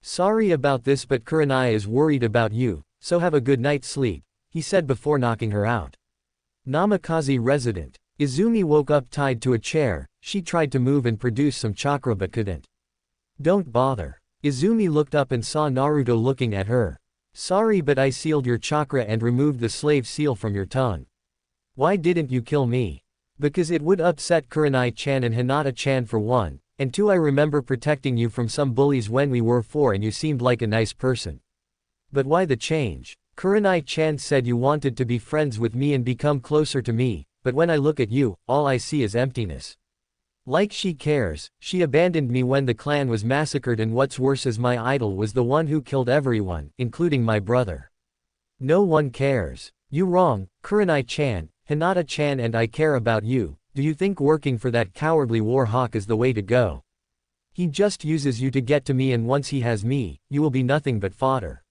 Sorry about this, but Kurenai is worried about you, so have a good night's sleep, he said before knocking her out. Namikaze resident. Izumi woke up tied to a chair. She tried to move and produce some chakra but couldn't. Don't bother. Izumi looked up and saw Naruto looking at her. Sorry, but I sealed your chakra and removed the slave seal from your tongue. Why didn't you kill me? Because it would upset Kurenai-chan and Hinata-chan for one, and two, I remember protecting you from some bullies when we were 4 and you seemed like a nice person. But why the change? Kurenai-chan said you wanted to be friends with me and become closer to me, but when I look at you, all I see is emptiness. Like she cares. She abandoned me when the clan was massacred, and what's worse is my idol was the one who killed everyone, including my brother. No one cares. You wrong, Kurenai-chan, Hinata-chan and I care about you. Do you think working for that cowardly war hawk is the way to go? He just uses you to get to me, and once he has me, you will be nothing but fodder.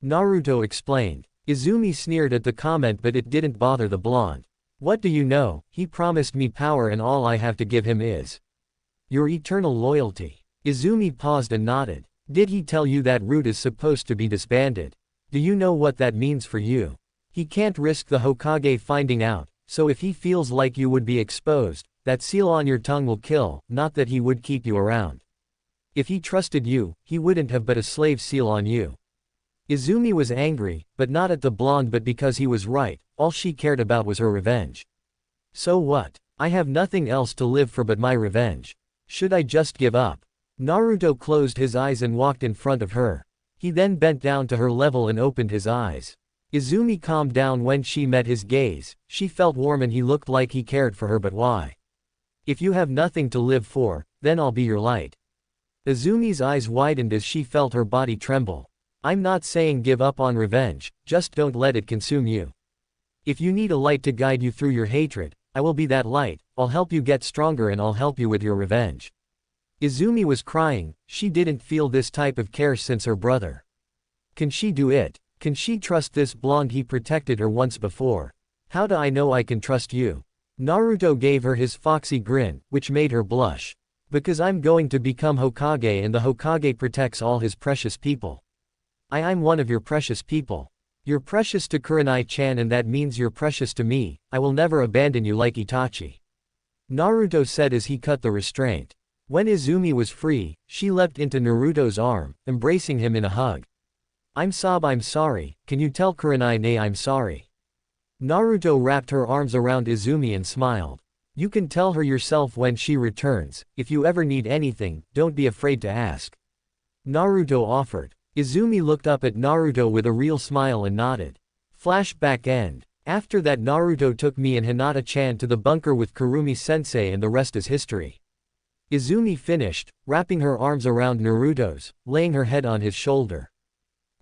Naruto explained. Izumi sneered at the comment, but it didn't bother the blonde. What do you know? He promised me power and all I have to give him is your eternal loyalty. Izumi paused and nodded. Did he tell you that route is supposed to be disbanded? Do you know what that means for you? He can't risk the Hokage finding out, so if he feels like you would be exposed, that seal on your tongue will kill, not that he would keep you around. If he trusted you, he wouldn't have put a slave seal on you. Izumi was angry, but not at the blonde but because he was right. All she cared about was her revenge. So what? I have nothing else to live for but my revenge. Should I just give up? Naruto closed his eyes and walked in front of her. He then bent down to her level and opened his eyes. Izumi calmed down when she met his gaze. She felt warm and he looked like he cared for her, but why? If you have nothing to live for, then I'll be your light. Izumi's eyes widened as she felt her body tremble. I'm not saying give up on revenge, just don't let it consume you. If you need a light to guide you through your hatred, I will be that light. I'll help you get stronger and I'll help you with your revenge. Izumi was crying. She didn't feel this type of care since her brother. Can she do it? Can she trust this blonde? He protected her once before. How do I know I can trust you? Naruto gave her his foxy grin, which made her blush. Because I'm going to become Hokage and the Hokage protects all his precious people. I'm one of your precious people. You're precious to Kurenai-chan and that means you're precious to me. I will never abandon you like Itachi. Naruto said as he cut the restraint. When Izumi was free, she leapt into Naruto's arm, embracing him in a hug. I'm sorry, can you tell Kurenai I'm sorry? Naruto wrapped her arms around Izumi and smiled. You can tell her yourself when she returns. If you ever need anything, don't be afraid to ask. Naruto offered. Izumi looked up at Naruto with a real smile and nodded. Flashback end. After that, Naruto took me and Hinata-chan to the bunker with Kurumi-sensei and the rest is history. Izumi finished, wrapping her arms around Naruto's, laying her head on his shoulder.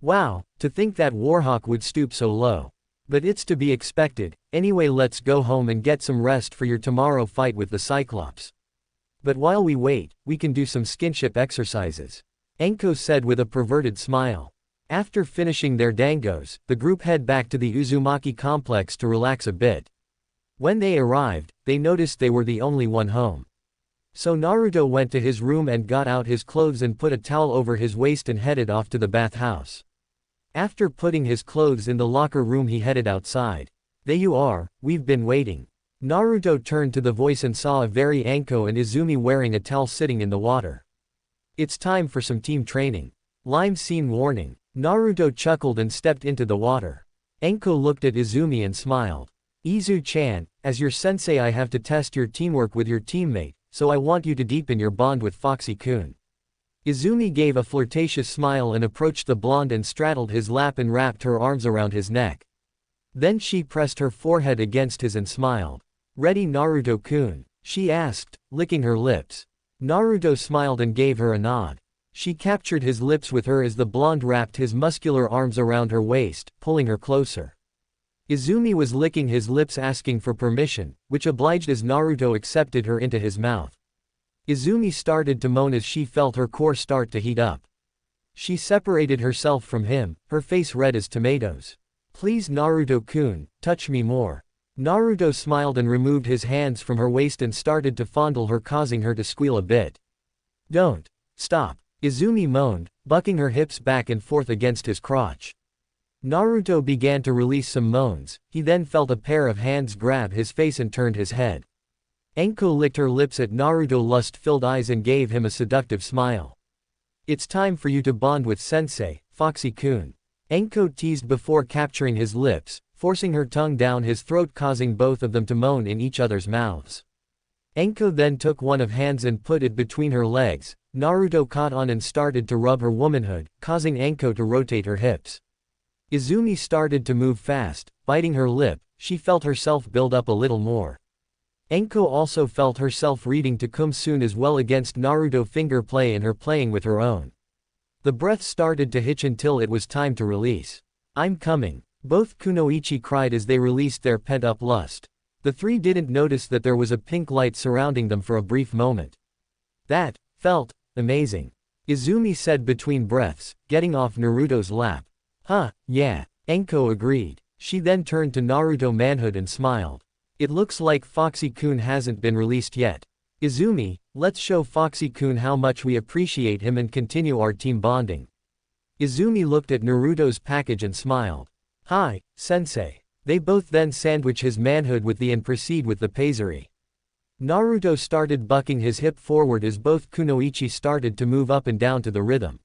Wow, to think that Warhawk would stoop so low. But it's to be expected. Anyway, let's go home and get some rest for your tomorrow fight with the Cyclops. But while we wait, we can do some skinship exercises. Anko said with a perverted smile. After finishing their dangos, the group head back to the Uzumaki complex to relax a bit. When they arrived, they noticed they were the only one home. So Naruto went to his room and got out his clothes and put a towel over his waist and headed off to the bathhouse. After putting his clothes in the locker room, he headed outside. There you are, we've been waiting. Naruto turned to the voice and saw a very Anko and Izumi wearing a towel sitting in the water. It's time for some team training. Lime scene warning. Naruto chuckled and stepped into the water. Anko looked at Izumi and smiled. Izu-chan, as your sensei I have to test your teamwork with your teammate, so I want you to deepen your bond with Foxy-kun. Izumi gave a flirtatious smile and approached the blonde and straddled his lap and wrapped her arms around his neck. Then she pressed her forehead against his and smiled. "Ready, Naruto-kun?" she asked, licking her lips. Naruto smiled and gave her a nod. She captured his lips with her as the blonde wrapped his muscular arms around her waist, pulling her closer. Izumi was licking his lips asking for permission, which obliged as Naruto accepted her into his mouth. Izumi started to moan as she felt her core start to heat up. She separated herself from him, her face red as tomatoes. "Please Naruto-kun, touch me more." Naruto smiled and removed his hands from her waist and started to fondle her, causing her to squeal a bit. "Don't. Stop," Izumi moaned, bucking her hips back and forth against his crotch. Naruto began to release some moans. He then felt a pair of hands grab his face and turned his head. Anko licked her lips at Naruto's lust-filled eyes and gave him a seductive smile. "It's time for you to bond with Sensei, Foxy-kun," Anko teased before capturing his lips, forcing her tongue down his throat, causing both of them to moan in each other's mouths. Anko then took one of hands and put it between her legs. Naruto caught on and started to rub her womanhood, causing Anko to rotate her hips. Izumi started to move fast, biting her lip. She felt herself build up a little more. Anko also felt herself reading to come soon as well against Naruto finger play and her playing with her own. The breath started to hitch until it was time to release. "I'm coming," both kunoichi cried as they released their pent-up lust. The three didn't notice that there was a pink light surrounding them for a brief moment. "That felt amazing," Izumi said between breaths, getting off Naruto's lap. "Huh, yeah," Anko agreed. She then turned to Naruto manhood and smiled. "It looks like Foxy-kun hasn't been released yet. Izumi, let's show Foxy-kun how much we appreciate him and continue our team bonding." Izumi looked at Naruto's package and smiled. "Hi, sensei." They both then sandwich his manhood with the and proceed with the paiserie. Naruto started bucking his hip forward as both kunoichi started to move up and down to the rhythm.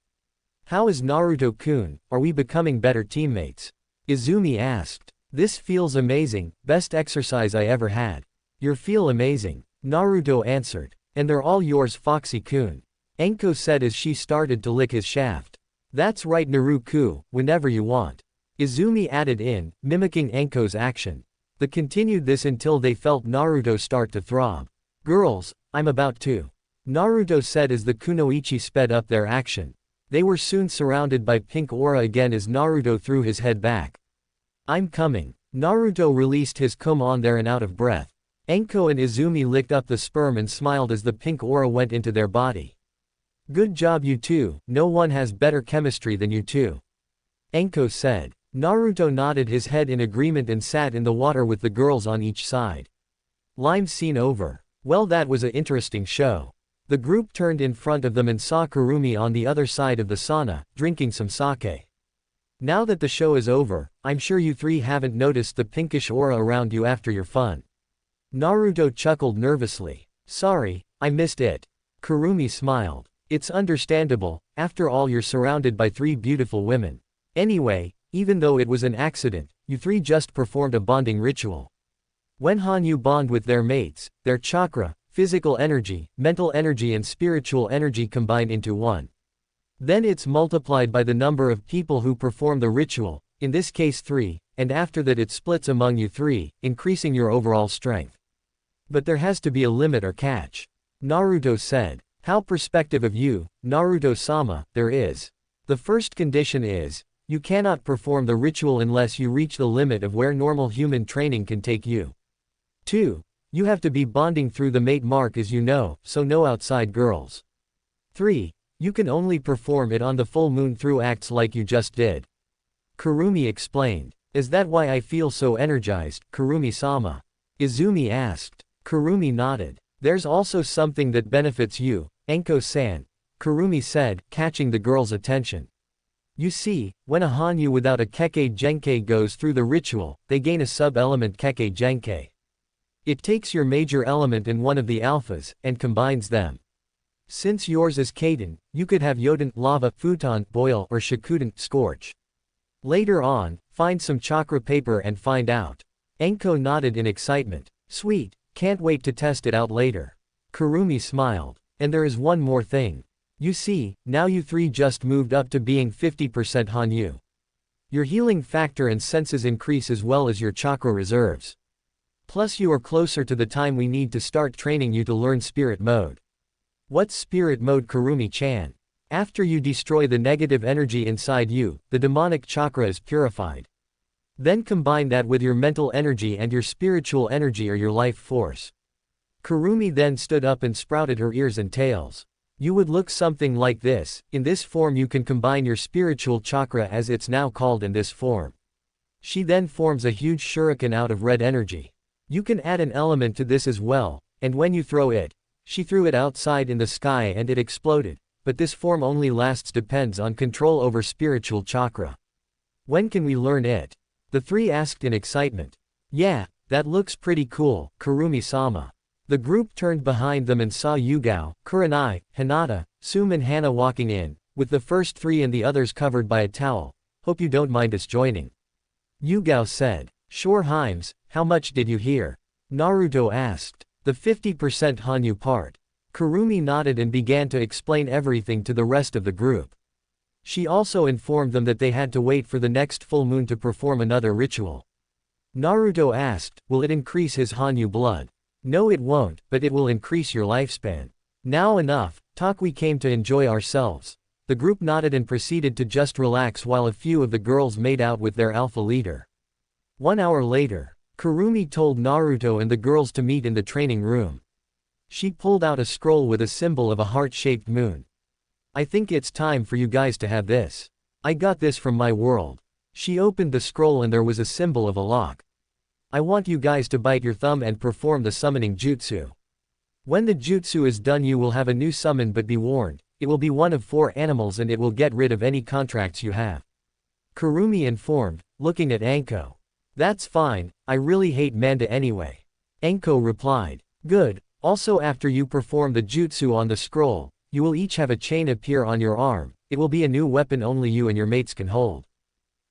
"How is Naruto-kun, are we becoming better teammates?" Izumi asked. "This feels amazing, best exercise I ever had." "You feel amazing," Naruto answered. "And they're all yours, Foxy-kun," Anko said as she started to lick his shaft. "That's right, Naruto, whenever you want," Izumi added in, mimicking Anko's action. They continued this until they felt Naruto start to throb. "Girls, I'm about to," Naruto said as the kunoichi sped up their action. They were soon surrounded by pink aura again as Naruto threw his head back. "I'm coming." Naruto released his comb on there and out of breath. Anko and Izumi licked up the sperm and smiled as the pink aura went into their body. "Good job you two, no one has better chemistry than you two," Anko said. Naruto nodded his head in agreement and sat in the water with the girls on each side. Lime scene over. Well, that was a interesting show. The group turned in front of them and saw Kurumi on the other side of the sauna, drinking some sake. "Now that the show is over, I'm sure you three haven't noticed the pinkish aura around you after your fun." Naruto chuckled nervously. "Sorry, I missed it." Kurumi smiled. "It's understandable, after all you're surrounded by three beautiful women. Anyway, even though it was an accident, you three just performed a bonding ritual. When Hanyu bond with their mates, their chakra, physical energy, mental energy and spiritual energy combine into one. Then it's multiplied by the number of people who perform the ritual, in this case 3, and after that it splits among you three, increasing your overall strength. But there has to be a limit or catch," Naruto said. "How perspective of you, Naruto-sama, there is. The first condition is, you cannot perform the ritual unless you reach the limit of where normal human training can take you. 2. You have to be bonding through the mate mark as you know, so no outside girls. 3. You can only perform it on the full moon through acts like you just did." Kurumi explained. "Is that why I feel so energized, Kurumi-sama?" Izumi asked. Kurumi nodded. "There's also something that benefits you, Anko-san," Kurumi said, catching the girl's attention. "You see, when a Hanyu without a Kekkei Genkei goes through the ritual, they gain a sub-element Kekkei Genkei. It takes your major element in one of the alphas, and combines them. Since yours is Kaden, you could have Yoden, lava, futon, boil, or Shikuden, scorch. Later on, find some chakra paper and find out." Anko nodded in excitement. "Sweet, can't wait to test it out later." Kurumi smiled. "And there is one more thing." You see, now you three just moved up to being 50% Hanyu. Your healing factor and senses increase as well as your chakra reserves. Plus you are closer to the time we need to start training you to learn spirit mode. What's spirit mode, Kurumi-chan? After you destroy the negative energy inside you, the demonic chakra is purified. Then combine that with your mental energy and your spiritual energy or your life force. Kurumi then stood up and sprouted her ears and tails. You would look something like this. In this form you can combine your spiritual chakra, as it's now called, in this form. She then forms a huge shuriken out of red energy. You can add an element to this as well, and when you throw it, she threw it outside in the sky and it exploded, but this form only lasts depends on control over spiritual chakra. When can we learn it? The three asked in excitement. Yeah, that looks pretty cool, Kurumi-sama. The group turned behind them and saw Yugao, Kurenai, Hinata, Sum and Hana walking in, with the first three and the others covered by a towel. Hope you don't mind us joining. Yugao said. Sure Himes, how much did you hear? Naruto asked. The 50% Hanyu part. Kurumi nodded and began to explain everything to the rest of the group. She also informed them that they had to wait for the next full moon to perform another ritual. Naruto asked, will it increase his Hanyu blood? No, it won't, but it will increase your lifespan. Now enough talk, we came to enjoy ourselves. The group nodded and proceeded to just relax while a few of the girls made out with their alpha leader. 1 hour later, Kurumi told Naruto and the girls to meet in the training room. She pulled out a scroll with a symbol of a heart-shaped moon. I think it's time for you guys to have this. I got this from my world. She opened the scroll and there was a symbol of a lock. I want you guys to bite your thumb and perform the summoning jutsu. When the jutsu is done you will have a new summon, but be warned, it will be one of 4 animals and it will get rid of any contracts you have. Kurumi informed, looking at Anko. That's fine, I really hate Manda anyway. Anko replied. Good, also after you perform the jutsu on the scroll, you will each have a chain appear on your arm. It will be a new weapon only you and your mates can hold.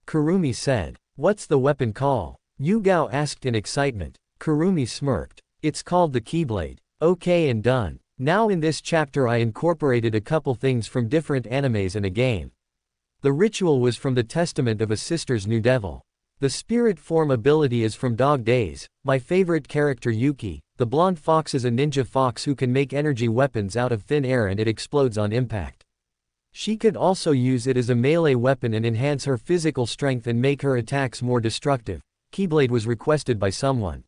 Kurumi said. What's the weapon called? Yugao asked in excitement. Kurumi smirked. It's called the Keyblade. Okay, and done. Now in this chapter I incorporated a couple things from different animes and a game. The ritual was from the Testament of a Sister's New Devil. The spirit form ability is from Dog Days. My favorite character Yuki, the blonde fox, is a ninja fox who can make energy weapons out of thin air and it explodes on impact. She could also use it as a melee weapon and enhance her physical strength and make her attacks more destructive. Keyblade was requested by someone.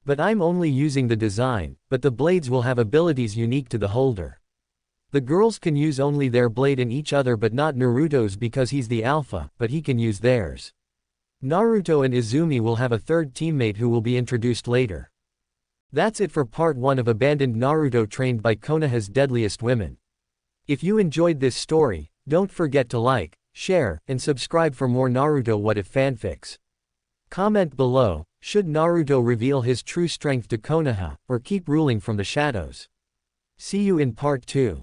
But I'm only using the design, but the blades will have abilities unique to the holder. The girls can use only their blade in each other but not Naruto's because he's the alpha, but he can use theirs. Naruto and Izumi will have a third teammate who will be introduced later. That's it for part 1 of Abandoned Naruto trained by Konoha's deadliest women. If you enjoyed this story, don't forget to like, share, and subscribe for more Naruto What If fanfics. Comment below, should Naruto reveal his true strength to Konoha, or keep ruling from the shadows? See you in part 2.